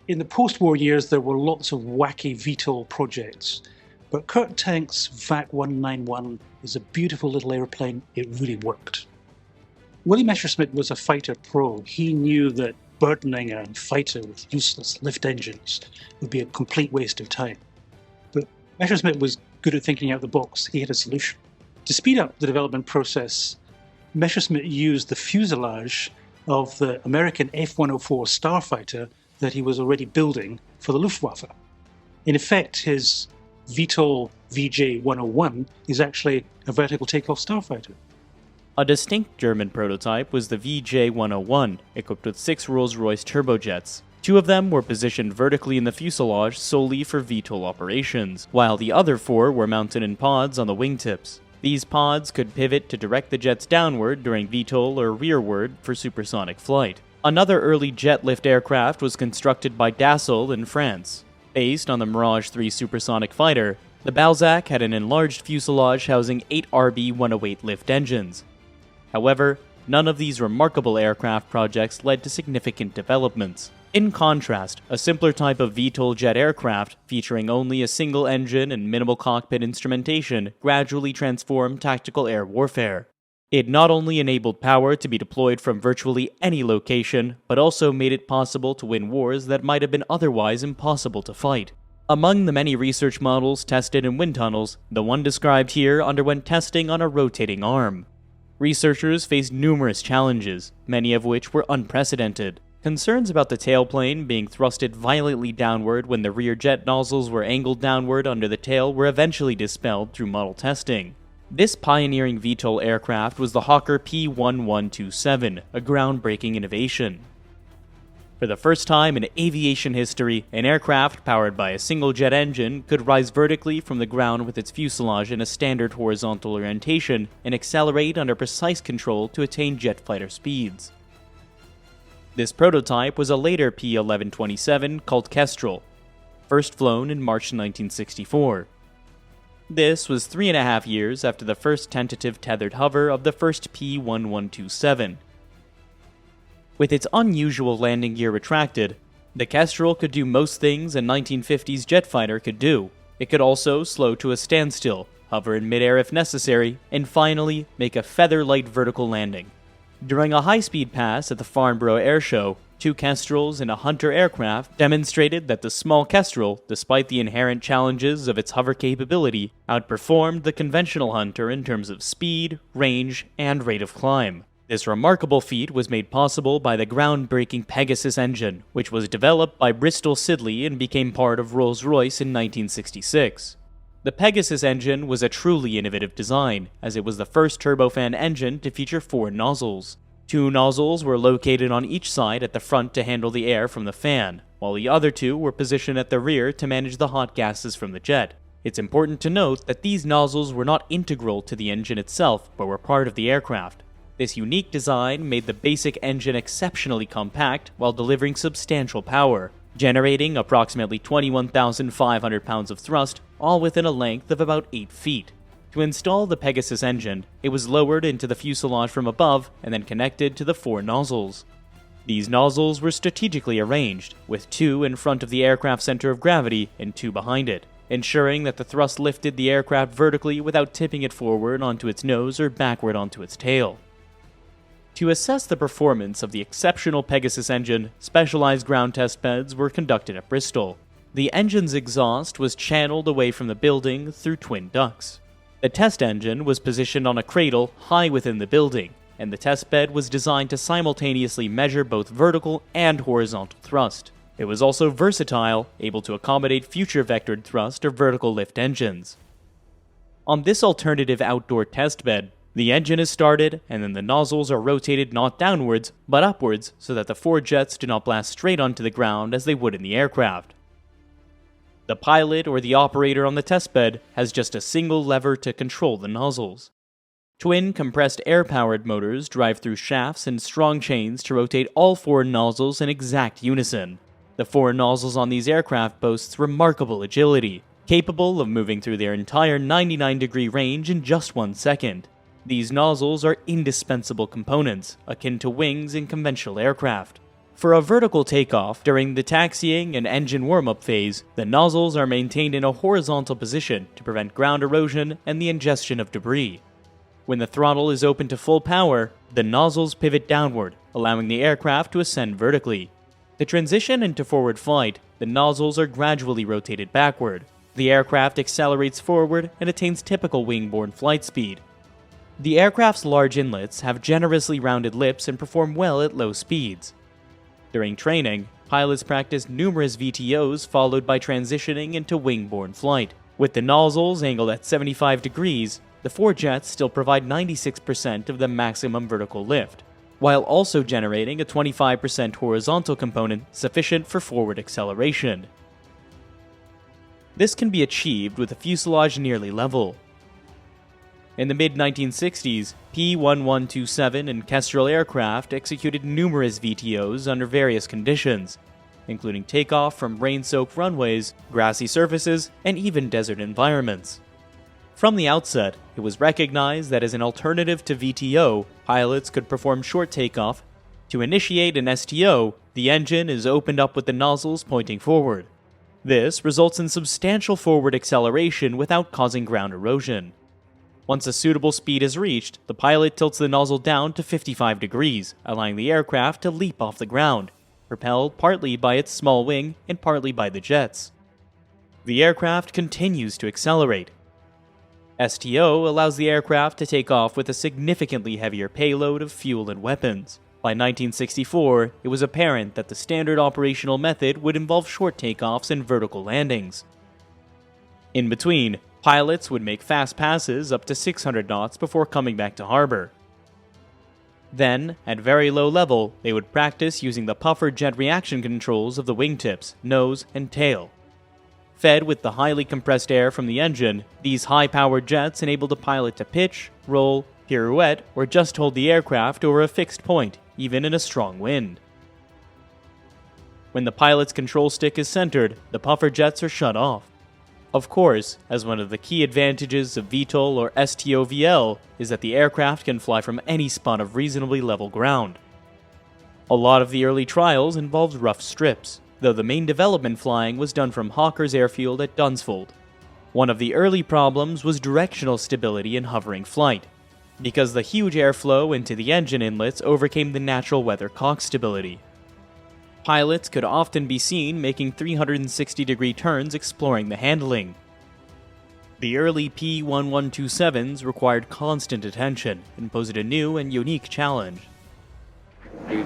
In the post-war years, there were lots of wacky VTOL projects, but Kurt Tank's VAC 191 is a beautiful little airplane. It really worked. Willy Messerschmitt was a fighter pro. He knew that burdening a fighter with useless lift engines would be a complete waste of time. But Messerschmitt was good at thinking out the box. He had a solution. To speed up the development process, Messerschmitt used the fuselage of the American F-104 Starfighter that he was already building for the Luftwaffe. In effect, his VTOL VJ-101 is actually a vertical takeoff starfighter. A distinct German prototype was the VJ-101, equipped with 6 Rolls-Royce turbojets. 2 of them were positioned vertically in the fuselage solely for VTOL operations, while the other 4 were mounted in pods on the wingtips. These pods could pivot to direct the jets downward during VTOL or rearward for supersonic flight. Another early jet lift aircraft was constructed by Dassault in France. Based on the Mirage 3 supersonic fighter, the Balzac had an enlarged fuselage housing 8 RB-108 lift engines. However, none of these remarkable aircraft projects led to significant developments. In contrast, a simpler type of VTOL jet aircraft, featuring only a single engine and minimal cockpit instrumentation, gradually transformed tactical air warfare. It not only enabled power to be deployed from virtually any location, but also made it possible to win wars that might have been otherwise impossible to fight. Among the many research models tested in wind tunnels, the one described here underwent testing on a rotating arm. Researchers faced numerous challenges, many of which were unprecedented. Concerns about the tailplane being thrusted violently downward when the rear jet nozzles were angled downward under the tail were eventually dispelled through model testing. This pioneering VTOL aircraft was the Hawker P-1127, a groundbreaking innovation. For the first time in aviation history, an aircraft powered by a single jet engine could rise vertically from the ground with its fuselage in a standard horizontal orientation and accelerate under precise control to attain jet fighter speeds. This prototype was a later P-1127 called Kestrel, first flown in March 1964. This was 3.5 years after the first tentative tethered hover of the first P-1127. With its unusual landing gear retracted, the Kestrel could do most things a 1950s jet fighter could do. It could also slow to a standstill, hover in midair if necessary, and finally make a feather-light vertical landing. During a high-speed pass at the Farnborough Air Show, 2 Kestrels and a Hunter aircraft demonstrated that the small Kestrel, despite the inherent challenges of its hover capability, outperformed the conventional Hunter in terms of speed, range, and rate of climb. This remarkable feat was made possible by the groundbreaking Pegasus engine, which was developed by Bristol Siddeley and became part of Rolls-Royce in 1966. The Pegasus engine was a truly innovative design, as it was the first turbofan engine to feature 4 nozzles. 2 nozzles were located on each side at the front to handle the air from the fan, while the other 2 were positioned at the rear to manage the hot gases from the jet. It's important to note that these nozzles were not integral to the engine itself, but were part of the aircraft. This unique design made the basic engine exceptionally compact while delivering substantial power, generating approximately 21,500 pounds of thrust, all within a length of about 8 feet. To install the Pegasus engine, it was lowered into the fuselage from above and then connected to the 4 nozzles. These nozzles were strategically arranged, with 2 in front of the aircraft's center of gravity and 2 behind it, ensuring that the thrust lifted the aircraft vertically without tipping it forward onto its nose or backward onto its tail. To assess the performance of the exceptional Pegasus engine, specialized ground test beds were conducted at Bristol. The engine's exhaust was channeled away from the building through twin ducts. The test engine was positioned on a cradle high within the building, and the test bed was designed to simultaneously measure both vertical and horizontal thrust. It was also versatile, able to accommodate future vectored thrust or vertical lift engines. On this alternative outdoor test bed, the engine is started, and then the nozzles are rotated not downwards, but upwards so that the 4 jets do not blast straight onto the ground as they would in the aircraft. The pilot or the operator on the testbed has just a single lever to control the nozzles. Twin compressed air-powered motors drive through shafts and strong chains to rotate all 4 nozzles in exact unison. The 4 nozzles on these aircraft boasts remarkable agility, capable of moving through their entire 99-degree range in just 1 second. These nozzles are indispensable components, akin to wings in conventional aircraft. For a vertical takeoff during the taxiing and engine warm-up phase, the nozzles are maintained in a horizontal position to prevent ground erosion and the ingestion of debris. When the throttle is open to full power, the nozzles pivot downward, allowing the aircraft to ascend vertically. To transition into forward flight, the nozzles are gradually rotated backward. The aircraft accelerates forward and attains typical wing-borne flight speed. The aircraft's large inlets have generously rounded lips and perform well at low speeds. During training, pilots practice numerous VTOs followed by transitioning into wing-borne flight. With the nozzles angled at 75 degrees, the four jets still provide 96% of the maximum vertical lift, while also generating a 25% horizontal component sufficient for forward acceleration. This can be achieved with a fuselage nearly level. In the mid-1960s, P-1127 and Kestrel aircraft executed numerous VTOs under various conditions, including takeoff from rain-soaked runways, grassy surfaces, and even desert environments. From the outset, it was recognized that as an alternative to VTO, pilots could perform short takeoff. To initiate an STO, the engine is opened up with the nozzles pointing forward. This results in substantial forward acceleration without causing ground erosion. Once a suitable speed is reached, the pilot tilts the nozzle down to 55 degrees, allowing the aircraft to leap off the ground, propelled partly by its small wing and partly by the jets. The aircraft continues to accelerate. STO allows the aircraft to take off with a significantly heavier payload of fuel and weapons. By 1964, it was apparent that the standard operational method would involve short takeoffs and vertical landings. In between, pilots would make fast passes up to 600 knots before coming back to harbor. Then, at very low level, they would practice using the puffer jet reaction controls of the wingtips, nose, and tail. Fed with the highly compressed air from the engine, these high-powered jets enabled the pilot to pitch, roll, pirouette, or just hold the aircraft over a fixed point, even in a strong wind. When the pilot's control stick is centered, the puffer jets are shut off. Of course, as one of the key advantages of VTOL or STOVL is that the aircraft can fly from any spot of reasonably level ground. A lot of the early trials involved rough strips, though the main development flying was done from Hawker's airfield at Dunsfold. One of the early problems was directional stability in hovering flight, because the huge airflow into the engine inlets overcame the natural weather cock stability. Pilots could often be seen making 360-degree turns exploring the handling. The early P-1127s required constant attention and posed a new and unique challenge. We'd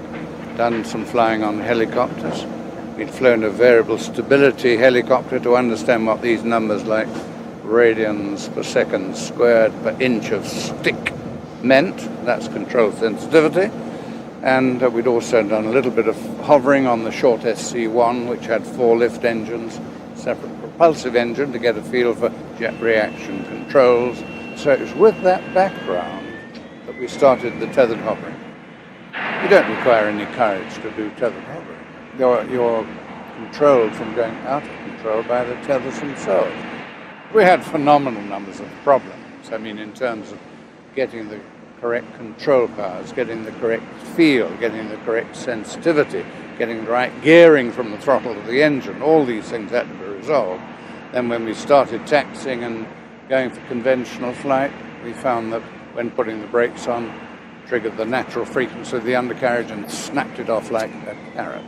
done some flying on helicopters. We'd flown a variable stability helicopter to understand what these numbers like radians per second squared per inch of stick meant. That's control sensitivity. And we'd also done a little bit of hovering on the short SC-1, which had 4 lift engines, separate propulsive engine to get a feel for jet reaction controls. So it was with that background that we started the tethered hovering. You don't require any courage to do tethered hovering. You're controlled from going out of control by the tethers themselves. We had phenomenal numbers of problems. I mean, in terms of getting the correct control powers, getting the correct feel, getting the correct sensitivity, getting the right gearing from the throttle to the engine, all these things had to be resolved. Then when we started taxiing and going for conventional flight, we found that when putting the brakes on, triggered the natural frequency of the undercarriage and snapped it off like a carrot.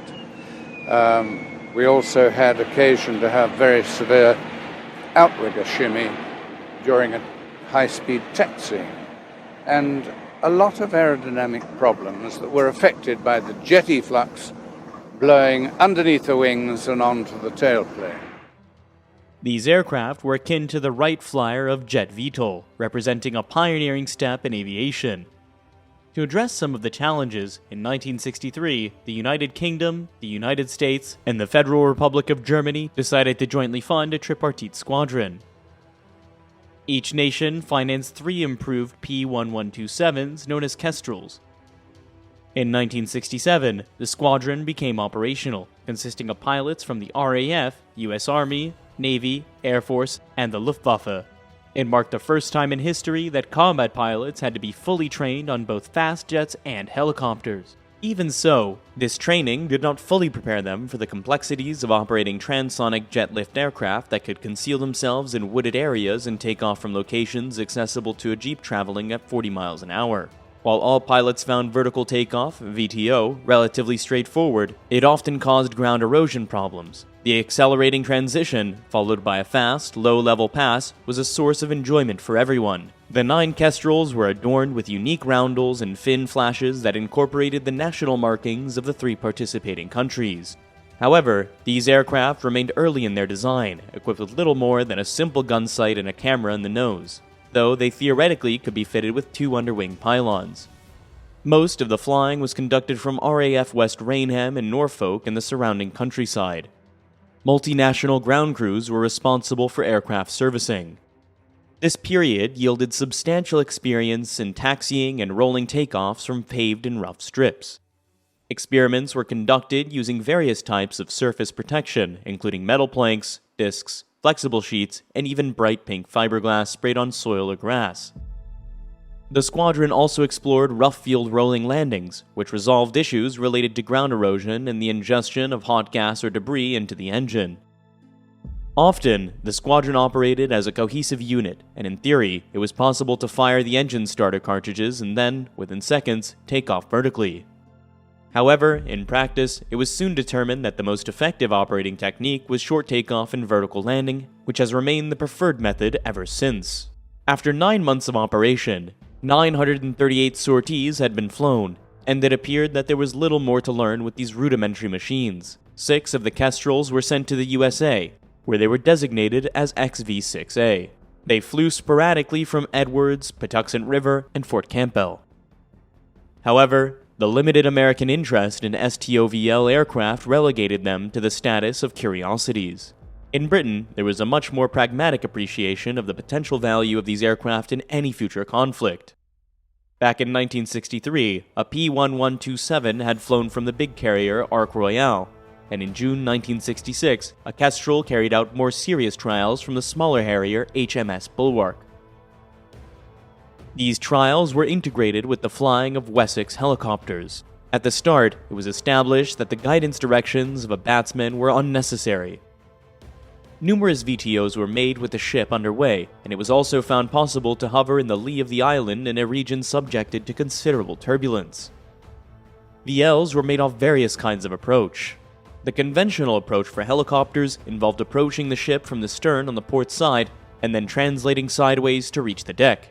We also had occasion to have very severe outrigger shimmy during a high-speed taxiing, and a lot of aerodynamic problems that were affected by the jet efflux blowing underneath the wings and onto the tailplane. These aircraft were akin to the Wright Flyer of jet VTOL, representing a pioneering step in aviation. To address some of the challenges, in 1963, the United Kingdom, the United States, and the Federal Republic of Germany decided to jointly fund a tripartite squadron. Each nation financed 3 improved P-1127s known as Kestrels. In 1967, the squadron became operational, consisting of pilots from the RAF, US Army, Navy, Air Force, and the Luftwaffe. It marked the first time in history that combat pilots had to be fully trained on both fast jets and helicopters. Even so, this training did not fully prepare them for the complexities of operating transonic jet-lift aircraft that could conceal themselves in wooded areas and take off from locations accessible to a jeep traveling at 40 miles an hour. While all pilots found vertical takeoff, VTO, relatively straightforward, it often caused ground erosion problems. The accelerating transition, followed by a fast, low-level pass, was a source of enjoyment for everyone. The 9 Kestrels were adorned with unique roundels and fin flashes that incorporated the national markings of the 3 participating countries. However, these aircraft remained early in their design, equipped with little more than a simple gun sight and a camera in the nose, though they theoretically could be fitted with 2 underwing pylons. Most of the flying was conducted from RAF West Rainham in Norfolk and the surrounding countryside. Multinational ground crews were responsible for aircraft servicing. This period yielded substantial experience in taxiing and rolling takeoffs from paved and rough strips. Experiments were conducted using various types of surface protection, including metal planks, discs, flexible sheets, and even bright pink fiberglass sprayed on soil or grass. The squadron also explored rough field rolling landings, which resolved issues related to ground erosion and the ingestion of hot gas or debris into the engine. Often, the squadron operated as a cohesive unit, and in theory, it was possible to fire the engine starter cartridges and then, within seconds, take off vertically. However, in practice, it was soon determined that the most effective operating technique was short takeoff and vertical landing, which has remained the preferred method ever since. After 9 months of operation, 938 sorties had been flown, and it appeared that there was little more to learn with these rudimentary machines. 6 of the Kestrels were sent to the USA, where they were designated as XV-6A. They flew sporadically from Edwards, Patuxent River, and Fort Campbell. However, the limited American interest in STOVL aircraft relegated them to the status of curiosities. In Britain, there was a much more pragmatic appreciation of the potential value of these aircraft in any future conflict. Back in 1963, a P-1127 had flown from the big carrier Ark Royale, and in June 1966, a Kestrel carried out more serious trials from the smaller Harrier HMS Bulwark. These trials were integrated with the flying of Wessex helicopters. At the start, it was established that the guidance directions of a batsman were unnecessary. Numerous VTOs were made with the ship underway, and it was also found possible to hover in the lee of the island in a region subjected to considerable turbulence. VLs were made off various kinds of approach. The conventional approach for helicopters involved approaching the ship from the stern on the port side and then translating sideways to reach the deck.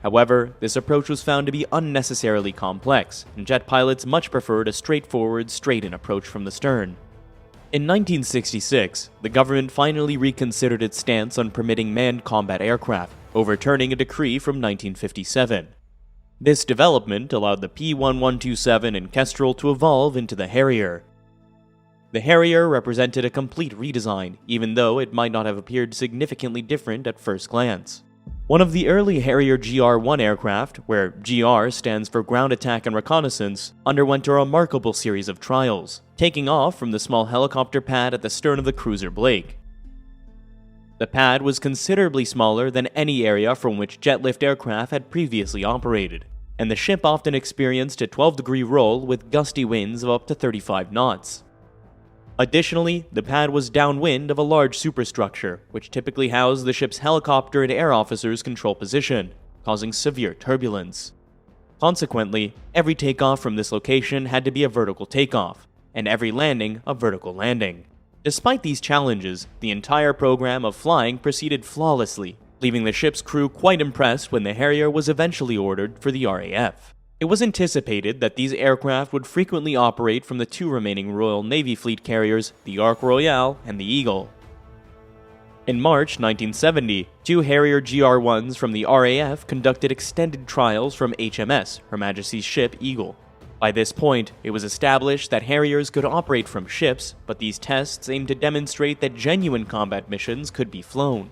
However, this approach was found to be unnecessarily complex, and jet pilots much preferred a straightforward, straight-in approach from the stern. In 1966, the government finally reconsidered its stance on permitting manned combat aircraft, overturning a decree from 1957. This development allowed the P-1127 and Kestrel to evolve into the Harrier. The Harrier represented a complete redesign, even though it might not have appeared significantly different at first glance. One of the early Harrier GR-1 aircraft, where GR stands for Ground Attack and Reconnaissance, underwent a remarkable series of trials, taking off from the small helicopter pad at the stern of the cruiser Blake. The pad was considerably smaller than any area from which jet lift aircraft had previously operated, and the ship often experienced a 12-degree roll with gusty winds of up to 35 knots. Additionally, the pad was downwind of a large superstructure, which typically housed the ship's helicopter and air officers' control position, causing severe turbulence. Consequently, every takeoff from this location had to be a vertical takeoff, and every landing a vertical landing. Despite these challenges, the entire program of flying proceeded flawlessly, leaving the ship's crew quite impressed when the Harrier was eventually ordered for the RAF. It was anticipated that these aircraft would frequently operate from the 2 remaining Royal Navy fleet carriers, the Ark Royale and the Eagle. In March 1970, 2 Harrier GR-1s from the RAF conducted extended trials from HMS, Her Majesty's ship Eagle. By this point, it was established that Harriers could operate from ships, but these tests aimed to demonstrate that genuine combat missions could be flown.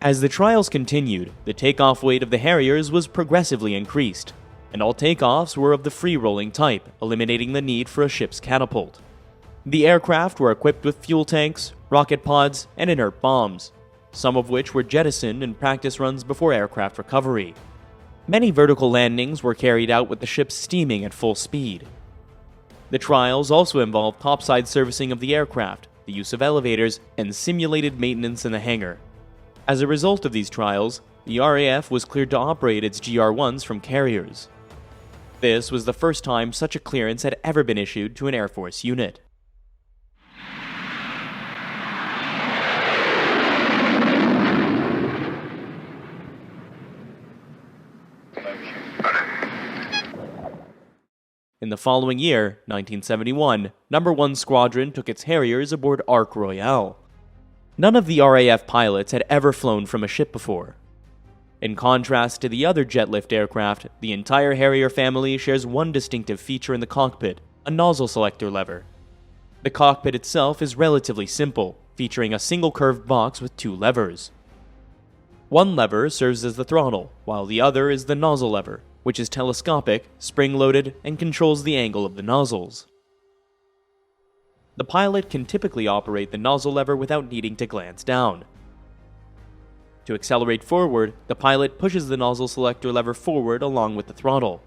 As the trials continued, the takeoff weight of the Harriers was progressively increased, and all takeoffs were of the free-rolling type, eliminating the need for a ship's catapult. The aircraft were equipped with fuel tanks, rocket pods, and inert bombs, some of which were jettisoned in practice runs before aircraft recovery. Many vertical landings were carried out with the ship steaming at full speed. The trials also involved topside servicing of the aircraft, the use of elevators, and simulated maintenance in the hangar. As a result of these trials, the RAF was cleared to operate its GR-1s from carriers. This was the first time such a clearance had ever been issued to an Air Force unit. In the following year, 1971, No. 1 Squadron took its Harriers aboard Ark Royale. None of the RAF pilots had ever flown from a ship before. In contrast to the other jet-lift aircraft, the entire Harrier family shares one distinctive feature in the cockpit, a nozzle selector lever. The cockpit itself is relatively simple, featuring a single curved box with two levers. One lever serves as the throttle, while the other is the nozzle lever, which is telescopic, spring-loaded, and controls the angle of the nozzles. The pilot can typically operate the nozzle lever without needing to glance down. To accelerate forward, the pilot pushes the nozzle selector lever forward along with the throttle.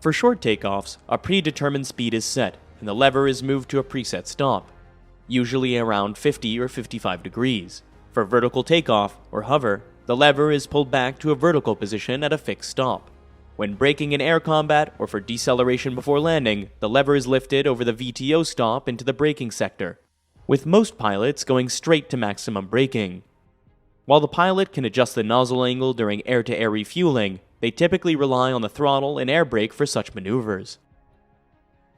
For short takeoffs, a predetermined speed is set, and the lever is moved to a preset stop, usually around 50 or 55 degrees. For vertical takeoff, or hover, the lever is pulled back to a vertical position at a fixed stop. When braking in air combat or for deceleration before landing, the lever is lifted over the VTO stop into the braking sector, with most pilots going straight to maximum braking. While the pilot can adjust the nozzle angle during air-to-air refueling, they typically rely on the throttle and air brake for such maneuvers.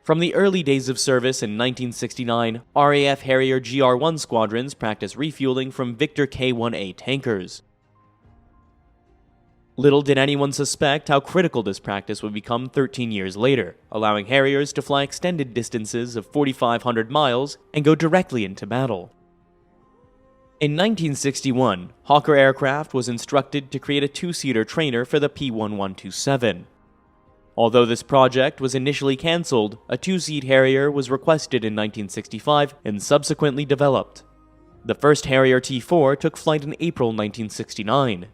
From the early days of service in 1969, RAF Harrier GR-1 squadrons practiced refueling from Victor K-1A tankers. Little did anyone suspect how critical this practice would become 13 years later, allowing Harriers to fly extended distances of 4,500 miles and go directly into battle. In 1961, Hawker Aircraft was instructed to create a two-seater trainer for the P-1127. Although this project was initially cancelled, a two-seat Harrier was requested in 1965 and subsequently developed. The first Harrier T-4 took flight in April 1969.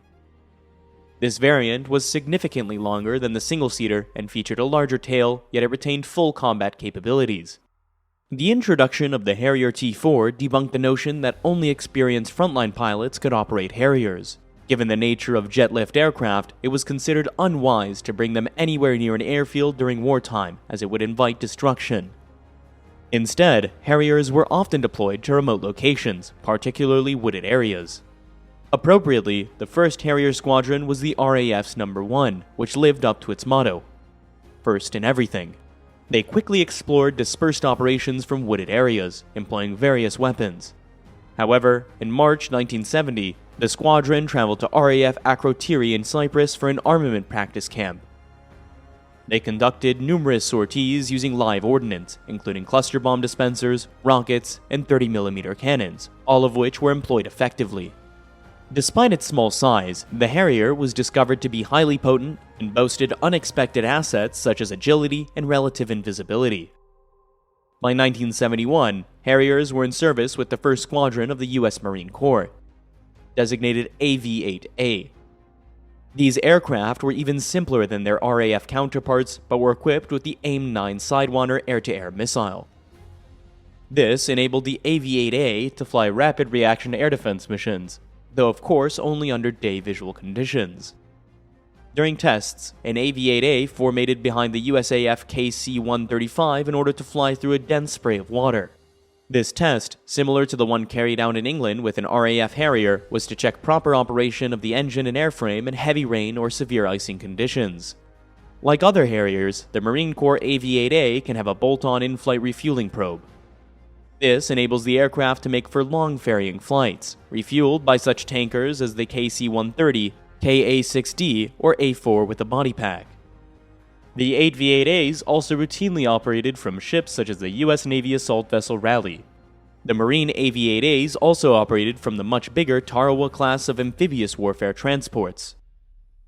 This variant was significantly longer than the single-seater and featured a larger tail, yet it retained full combat capabilities. The introduction of the Harrier T-4 debunked the notion that only experienced frontline pilots could operate Harriers. Given the nature of jet-lift aircraft, it was considered unwise to bring them anywhere near an airfield during wartime, as it would invite destruction. Instead, Harriers were often deployed to remote locations, particularly wooded areas. Appropriately, the first Harrier squadron was the RAF's No. 1, which lived up to its motto, "First in everything." They quickly explored dispersed operations from wooded areas, employing various weapons. However, in March 1970, the squadron traveled to RAF Akrotiri in Cyprus for an armament practice camp. They conducted numerous sorties using live ordnance, including cluster bomb dispensers, rockets, and 30mm cannons, all of which were employed effectively. Despite its small size, the Harrier was discovered to be highly potent and boasted unexpected assets such as agility and relative invisibility. By 1971, Harriers were in service with the 1st Squadron of the U.S. Marine Corps, designated AV-8A. These aircraft were even simpler than their RAF counterparts, but were equipped with the AIM-9 Sidewinder air-to-air missile. This enabled the AV-8A to fly rapid reaction air defense missions, though of course only under day visual conditions. During tests, an AV-8A formated behind the USAF KC-135 in order to fly through a dense spray of water. This test, similar to the one carried out in England with an RAF Harrier, was to check proper operation of the engine and airframe in heavy rain or severe icing conditions. Like other Harriers, the Marine Corps AV-8A can have a bolt-on in-flight refueling probe. This enables the aircraft to make for long ferrying flights, refueled by such tankers as the KC-130, KA-6D, or A-4 with a body pack. The AV-8As also routinely operated from ships such as the U.S. Navy assault vessel Raleigh. The Marine AV-8As also operated from the much bigger Tarawa class of amphibious warfare transports.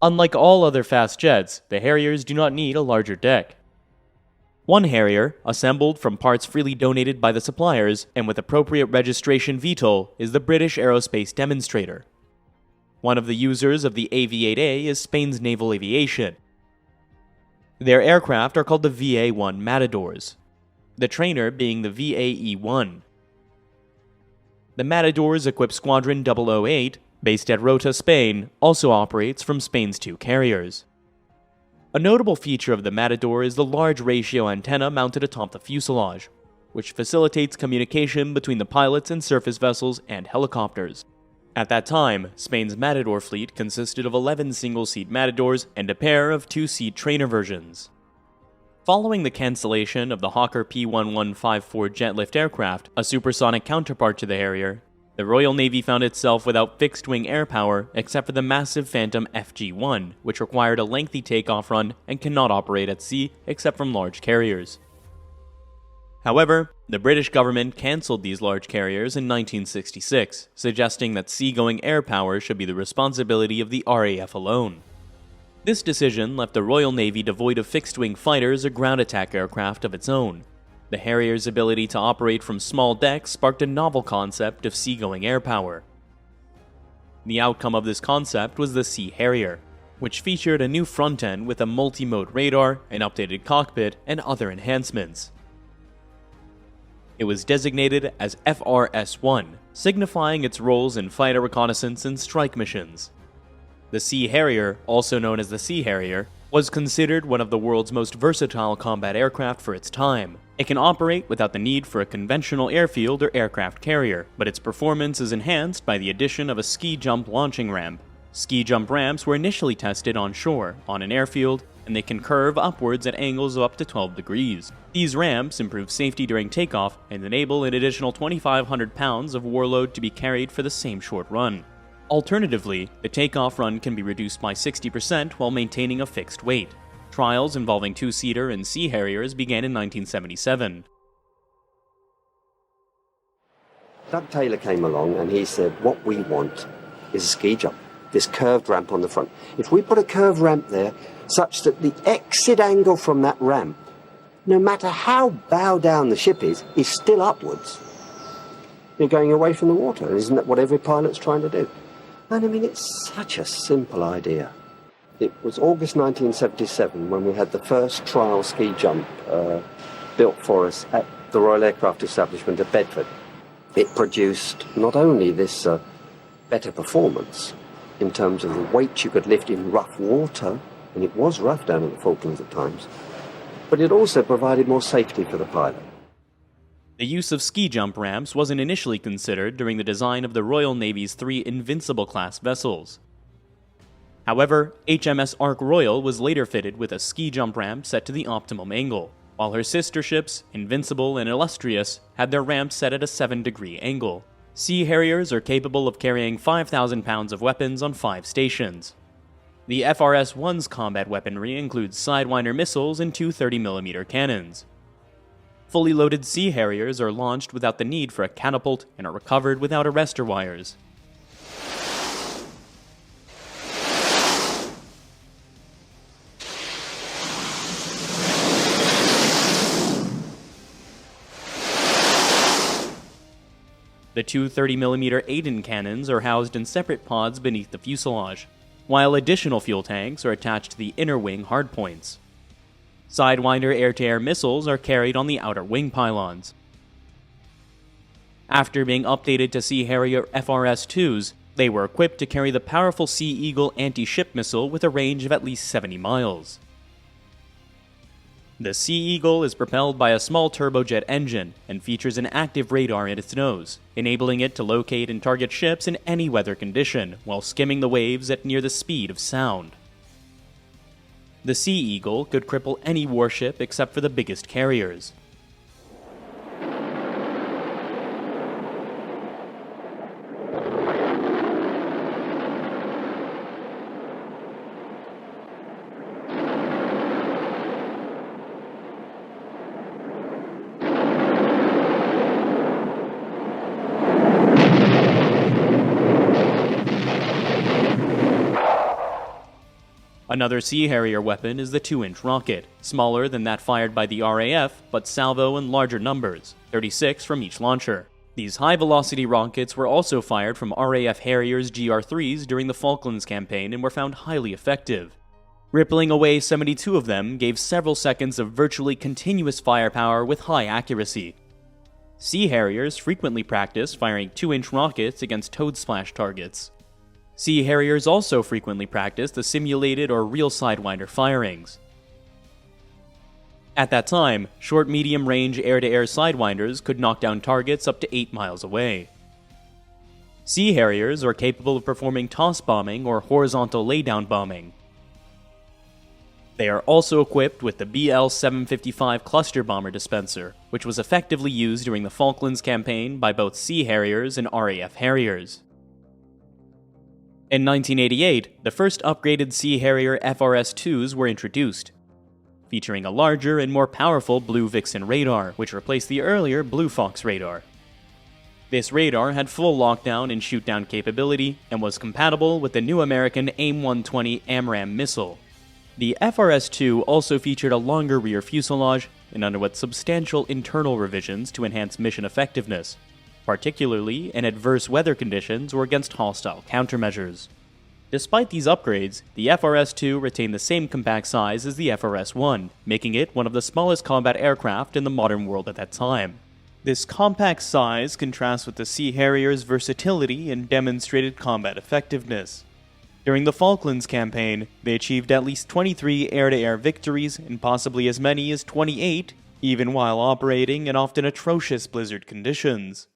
Unlike all other fast jets, the Harriers do not need a larger deck. One Harrier, assembled from parts freely donated by the suppliers and with appropriate registration VTOL, is the British Aerospace Demonstrator. One of the users of the AV-8A is Spain's Naval Aviation. Their aircraft are called the VA-1 Matadors, the trainer being the VAE-1. The Matadors equipped Squadron 008, based at Rota, Spain, also operates from Spain's two carriers. A notable feature of the Matador is the large ratio antenna mounted atop the fuselage, which facilitates communication between the pilots and surface vessels and helicopters. At that time, Spain's Matador fleet consisted of 11 single-seat Matadors and a pair of two-seat trainer versions. Following the cancellation of the Hawker P-1154 jet-lift aircraft, a supersonic counterpart to the Harrier, the Royal Navy found itself without fixed-wing air power except for the massive Phantom FG-1, which required a lengthy takeoff run and cannot operate at sea except from large carriers. However, the British government cancelled these large carriers in 1966, suggesting that seagoing air power should be the responsibility of the RAF alone. This decision left the Royal Navy devoid of fixed-wing fighters or ground attack aircraft of its own. The Harrier's ability to operate from small decks sparked a novel concept of seagoing air power. The outcome of this concept was the Sea Harrier, which featured a new front end with a multi-mode radar, an updated cockpit, and other enhancements. It was designated as FRS-1, signifying its roles in fighter reconnaissance and strike missions. The Sea Harrier, also known as the Sea Harrier, was considered one of the world's most versatile combat aircraft for its time. It can operate without the need for a conventional airfield or aircraft carrier, but its performance is enhanced by the addition of a ski jump launching ramp. Ski jump ramps were initially tested on shore, on an airfield, and they can curve upwards at angles of up to 12 degrees. These ramps improve safety during takeoff and enable an additional 2,500 pounds of warload to be carried for the same short run. Alternatively, the takeoff run can be reduced by 60% while maintaining a fixed weight. Trials involving two-seater and Sea Harriers began in 1977. Doug Taylor came along and he said, what we want is a ski jump, this curved ramp on the front. If we put a curved ramp there, such that the exit angle from that ramp, no matter how bow down the ship is still upwards. You're going away from the water, isn't that what every pilot's trying to do? And I mean, it's such a simple idea. It was August 1977 when we had the first trial ski jump built for us at the Royal Aircraft Establishment at Bedford. It produced not only this better performance in terms of the weight you could lift in rough water, and it was rough down in the Falklands at times, but it also provided more safety for the pilot. The use of ski jump ramps wasn't initially considered during the design of the Royal Navy's 3 Invincible-class vessels. However, HMS Ark Royal was later fitted with a ski jump ramp set to the optimum angle, while her sister ships, Invincible and Illustrious, had their ramps set at a 7-degree angle. Sea Harriers are capable of carrying 5,000 pounds of weapons on 5 stations. The FRS-1's combat weaponry includes Sidewinder missiles and 2 30mm cannons. Fully loaded Sea Harriers are launched without the need for a catapult and are recovered without arrestor wires. The 2 30mm Aiden cannons are housed in separate pods beneath the fuselage, while additional fuel tanks are attached to the inner wing hardpoints. Sidewinder air-to-air missiles are carried on the outer wing pylons. After being updated to Sea Harrier FRS-2s, they were equipped to carry the powerful Sea Eagle anti-ship missile with a range of at least 70 miles. The Sea Eagle is propelled by a small turbojet engine and features an active radar in its nose, enabling it to locate and target ships in any weather condition while skimming the waves at near the speed of sound. The Sea Eagle could cripple any warship except for the biggest carriers. Another Sea Harrier weapon is the 2-inch rocket, smaller than that fired by the RAF, but salvo in larger numbers, 36 from each launcher. These high-velocity rockets were also fired from RAF Harriers GR3s during the Falklands campaign and were found highly effective. Rippling away 72 of them gave several seconds of virtually continuous firepower with high accuracy. Sea Harriers frequently practice firing 2-inch rockets against toad splash targets. Sea Harriers also frequently practice the simulated or real Sidewinder firings. At that time, short-medium-range air-to-air Sidewinders could knock down targets up to 8 miles away. Sea Harriers are capable of performing toss bombing or horizontal laydown bombing. They are also equipped with the BL-755 cluster bomber dispenser, which was effectively used during the Falklands campaign by both Sea Harriers and RAF Harriers. In 1988, the first upgraded Sea Harrier FRS-2s were introduced, featuring a larger and more powerful Blue Vixen radar, which replaced the earlier Blue Fox radar. This radar had full lockdown and shoot-down capability, and was compatible with the new American AIM-120 AMRAAM missile. The FRS-2 also featured a longer rear fuselage and underwent substantial internal revisions to enhance mission effectiveness, particularly in adverse weather conditions or against hostile countermeasures. Despite these upgrades, the FRS-2 retained the same compact size as the FRS-1, making it one of the smallest combat aircraft in the modern world at that time. This compact size contrasts with the Sea Harrier's versatility and demonstrated combat effectiveness. During the Falklands campaign, they achieved at least 23 air-to-air victories and possibly as many as 28, even while operating in often atrocious blizzard conditions.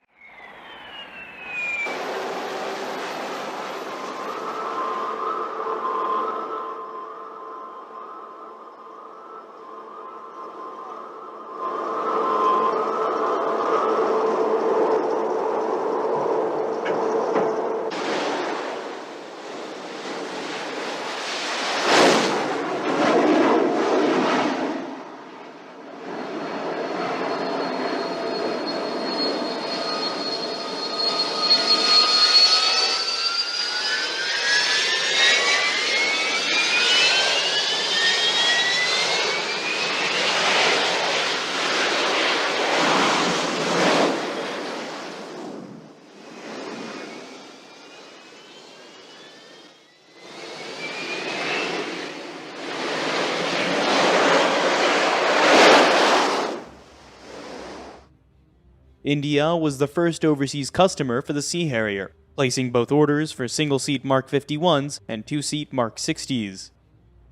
India was the first overseas customer for the Sea Harrier, placing both orders for single-seat Mark 51s and two-seat Mark 60s.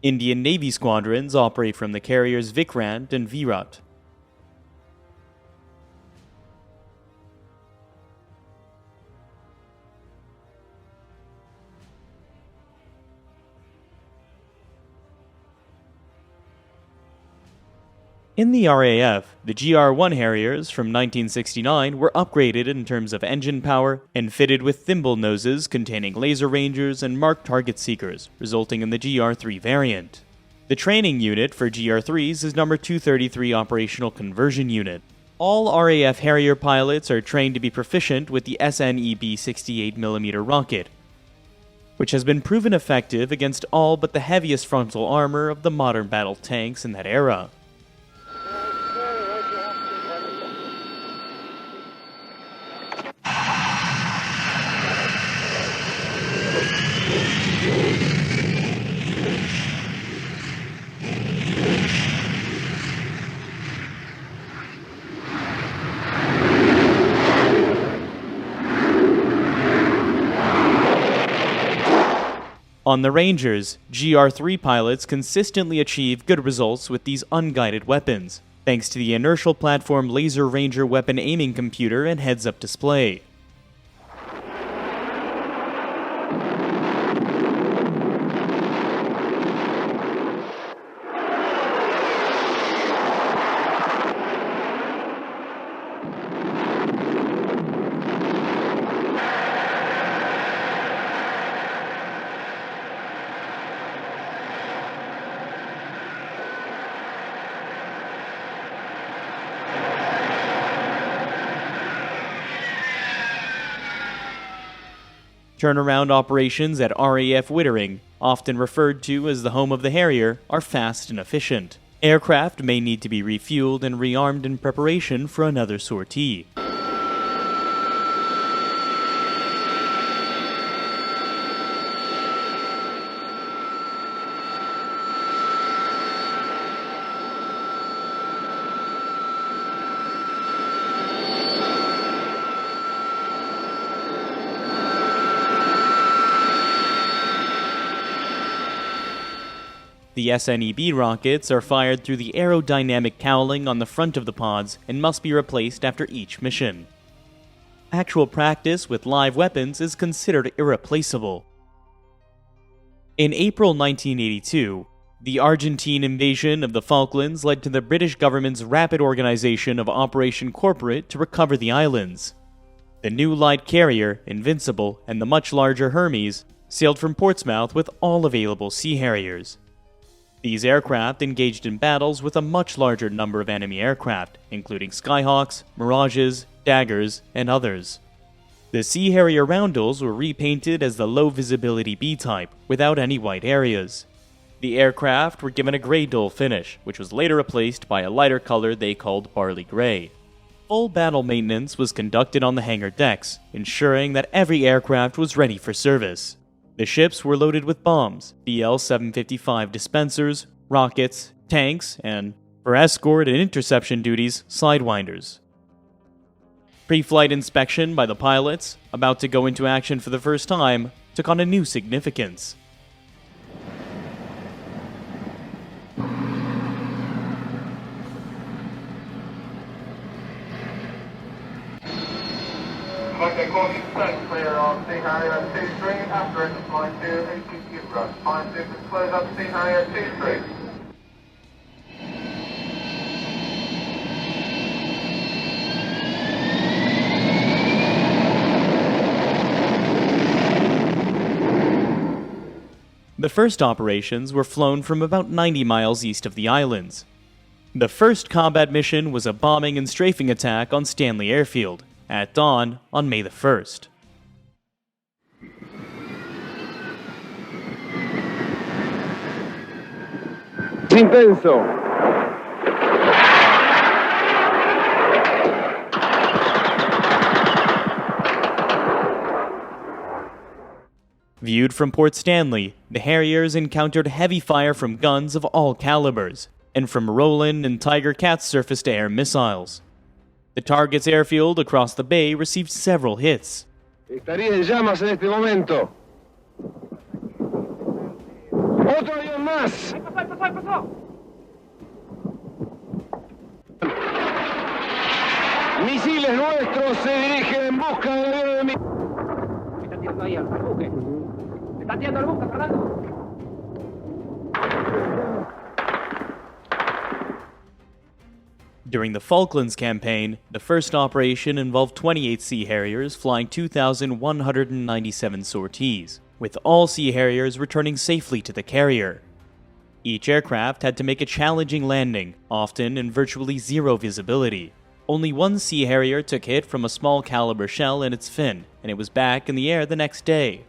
Indian Navy squadrons operate from the carriers Vikrant and Virat. In the RAF, the GR-1 Harriers from 1969 were upgraded in terms of engine power and fitted with thimble noses containing laser rangers and marked target seekers, resulting in the GR-3 variant. The training unit for GR-3s is number 233 Operational Conversion Unit. All RAF Harrier pilots are trained to be proficient with the SNEB 68mm rocket, which has been proven effective against all but the heaviest frontal armor of the modern battle tanks in that era. On the Rangers, GR-3 pilots consistently achieve good results with these unguided weapons, thanks to the inertial platform Laser Ranger weapon aiming computer and heads-up display. Turnaround operations at RAF Wittering, often referred to as the home of the Harrier, are fast and efficient. Aircraft may need to be refueled and rearmed in preparation for another sortie. The SNEB rockets are fired through the aerodynamic cowling on the front of the pods and must be replaced after each mission. Actual practice with live weapons is considered irreplaceable. In April 1982, The Argentine invasion of the Falklands led to the British government's rapid organization of Operation Corporate to recover the islands. The new light carrier, Invincible, and the much larger Hermes sailed from Portsmouth with all available Sea Harriers. These aircraft engaged in battles with a much larger number of enemy aircraft, including Skyhawks, Mirages, Daggers, and others. The Sea Harrier roundels were repainted as the low-visibility B-type, without any white areas. The aircraft were given a grey dull finish, which was later replaced by a lighter color they called barley grey. Full battle maintenance was conducted on the hangar decks, ensuring that every aircraft was ready for service. The ships were loaded with bombs, BL-755 dispensers, rockets, tanks, and, for escort and interception duties, sidewinders. Pre-flight inspection by the pilots, about to go into action for the first time, took on a new significance. Okay, course set clear on Sea Harrier 23, after it, flight to ATC approach. 56, close up Sea Harrier 23. The first operations were flown from about 90 miles east of the islands. The first combat mission was a bombing and strafing attack on Stanley Airfield, at dawn on May the 1st. Intenso. Viewed from Port Stanley, the Harriers encountered heavy fire from guns of all calibers, and from Roland and Tiger Cat surface-to-air missiles. The target's airfield across the bay received several hits. Estaría en llamas en este momento. Otro avión más. Misiles nuestros se dirigen en busca del avión enemigo. Está tirando ahí al buque. Está tirando al buque, Fernando. During the Falklands campaign, the first operation involved 28 Sea Harriers flying 2,197 sorties, with all Sea Harriers returning safely to the carrier. Each aircraft had to make a challenging landing, often in virtually zero visibility. Only one Sea Harrier took hit from a small caliber shell in its fin, and it was back in the air the next day.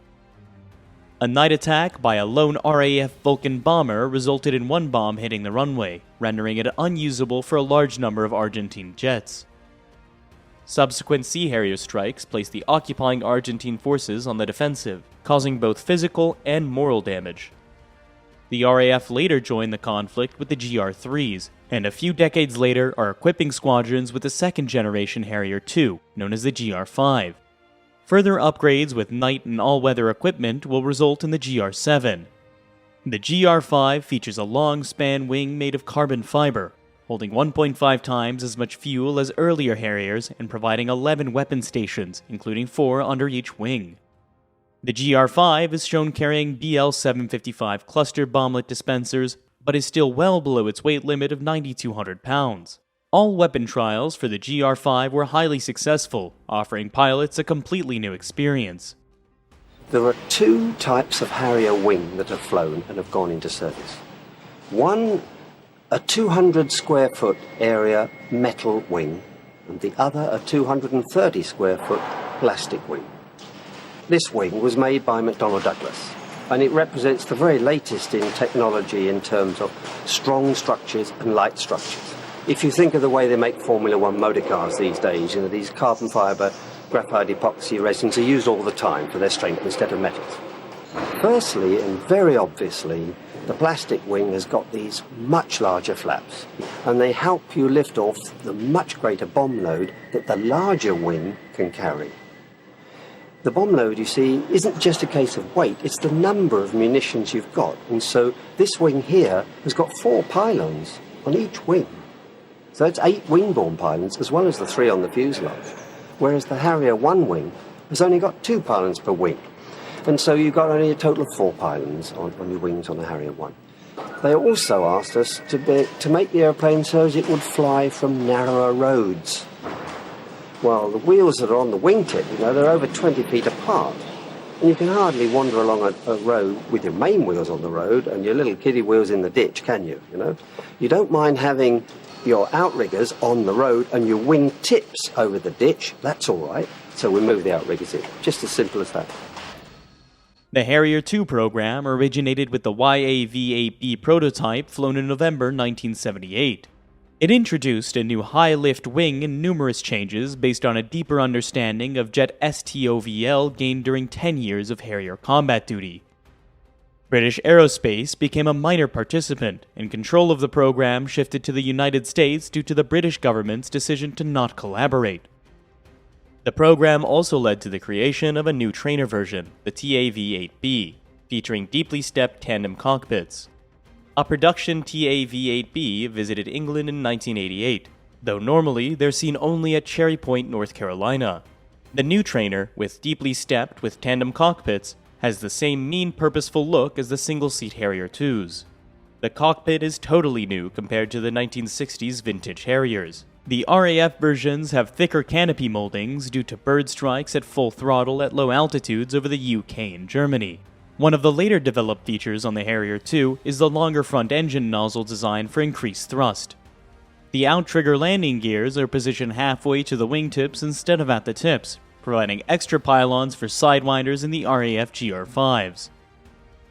A night attack by a lone RAF Vulcan bomber resulted in one bomb hitting the runway, rendering it unusable for a large number of Argentine jets. Subsequent Sea Harrier strikes placed the occupying Argentine forces on the defensive, causing both physical and moral damage. The RAF later joined the conflict with the GR-3s, and a few decades later are equipping squadrons with the second-generation Harrier II, known as the GR-5. Further upgrades with night and all-weather equipment will result in the GR-7. The GR-5 features a long-span wing made of carbon fiber, holding 1.5 times as much fuel as earlier Harriers and providing 11 weapon stations, including 4 under each wing. The GR-5 is shown carrying BL-755 cluster bomblet dispensers, but is still well below its weight limit of 9,200 pounds. All weapon trials for the GR-5 were highly successful, offering pilots a completely new experience. There are two types of Harrier wing that have flown and have gone into service. One, a 200 square foot area metal wing, and the other a 230 square foot plastic wing. This wing was made by McDonnell Douglas, and it represents the very latest in technology in terms of strong structures and light structures. If you think of the way they make Formula One motor cars these days, you know, these carbon fibre, graphite epoxy resins are used all the time for their strength instead of metals. Firstly, and very obviously, the plastic wing has got these much larger flaps, and they help you lift off the much greater bomb load that the larger wing can carry. The bomb load, you see, isn't just a case of weight, it's the number of munitions you've got. And so this wing here has got 4 pylons on each wing. So it's 8 wing-borne pylons, as well as the 3 on the fuselage. Whereas the Harrier 1 wing has only got 2 pylons per wing. And so you've got only a total of 4 pylons on your wings on the Harrier 1. They also asked us to make the airplane so as it would fly from narrower roads. Well, the wheels that are on the wingtip, they're over 20 feet apart. And you can hardly wander along a road with your main wheels on the road and your little kiddie wheels in the ditch, can you? You don't mind having your outriggers on the road and your wing tips over the ditch. That's all right. So we move the outriggers in. Just as simple as that. The Harrier II program originated with the YAV-8B prototype flown in November 1978. It introduced a new high-lift wing and numerous changes based on a deeper understanding of jet STOVL gained during 10 years of Harrier combat duty. British Aerospace became a minor participant, and control of the program shifted to the United States due to the British government's decision to not collaborate. The program also led to the creation of a new trainer version, the TAV-8B, featuring deeply stepped tandem cockpits. A production TAV-8B visited England in 1988, though normally they're seen only at Cherry Point, North Carolina. The new trainer, with deeply stepped with tandem cockpits, has the same mean, purposeful look as the single-seat Harrier IIs. The cockpit is totally new compared to the 1960s vintage Harriers. The RAF versions have thicker canopy moldings due to bird strikes at full throttle at low altitudes over the UK and Germany. One of the later developed features on the Harrier II is the longer front engine nozzle design for increased thrust. The outrigger landing gears are positioned halfway to the wingtips instead of at the tips, providing extra pylons for sidewinders in the RAF GR5s.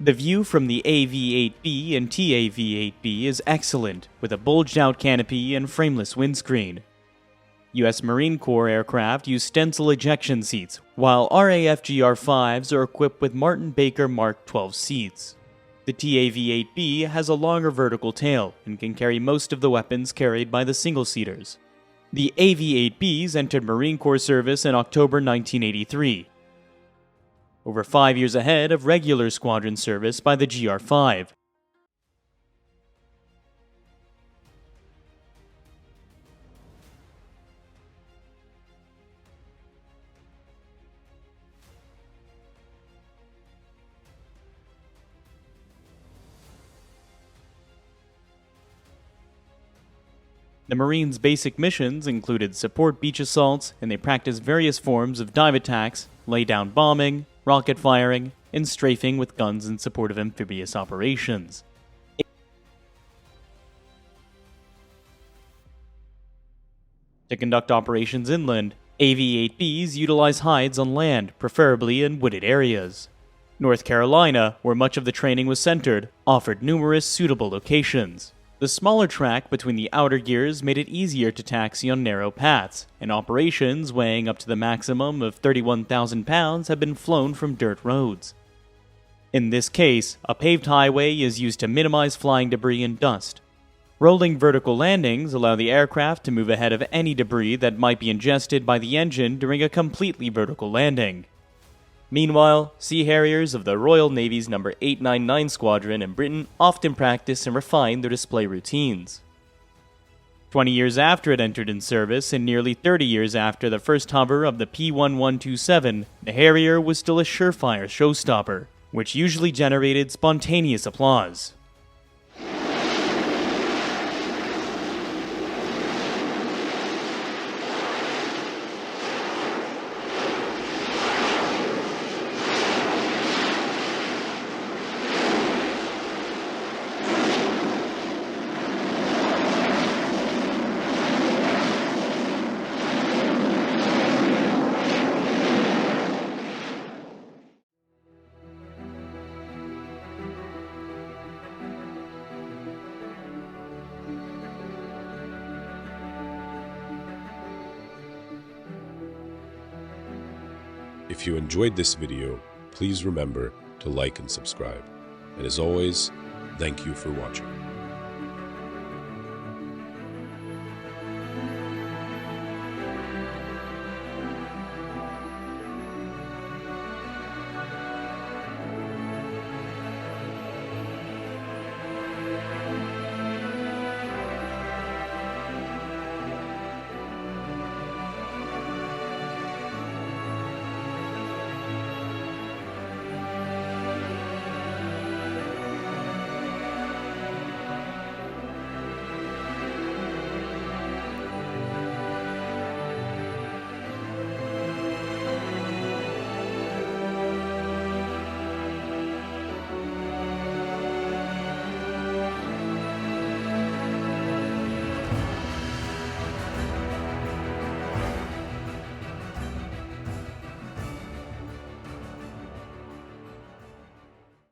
The view from the AV-8B and TAV-8B is excellent, with a bulged-out canopy and frameless windscreen. U.S. Marine Corps aircraft use stencil ejection seats, while RAF GR5s are equipped with Martin Baker Mark 12 seats. The TAV-8B has a longer vertical tail and can carry most of the weapons carried by the single-seaters. The AV-8Bs entered Marine Corps service in October 1983, over 5 years ahead of regular squadron service by the GR5. The Marines' basic missions included support beach assaults, and they practiced various forms of dive attacks, lay-down bombing, rocket firing, and strafing with guns in support of amphibious operations. To conduct operations inland, AV-8Bs utilize hides on land, preferably in wooded areas. North Carolina, where much of the training was centered, offered numerous suitable locations. The smaller track between the outer gears made it easier to taxi on narrow paths, and operations weighing up to the maximum of 31,000 pounds have been flown from dirt roads. In this case, a paved highway is used to minimize flying debris and dust. Rolling vertical landings allow the aircraft to move ahead of any debris that might be ingested by the engine during a completely vertical landing. Meanwhile, Sea Harriers of the Royal Navy's No. 899 Squadron in Britain often practice and refine their display routines. 20 years after it entered in service, and nearly 30 years after the first hover of the P-1127, the Harrier was still a surefire showstopper, which usually generated spontaneous applause. If you enjoyed this video, please remember to like and subscribe. And as always, thank you for watching.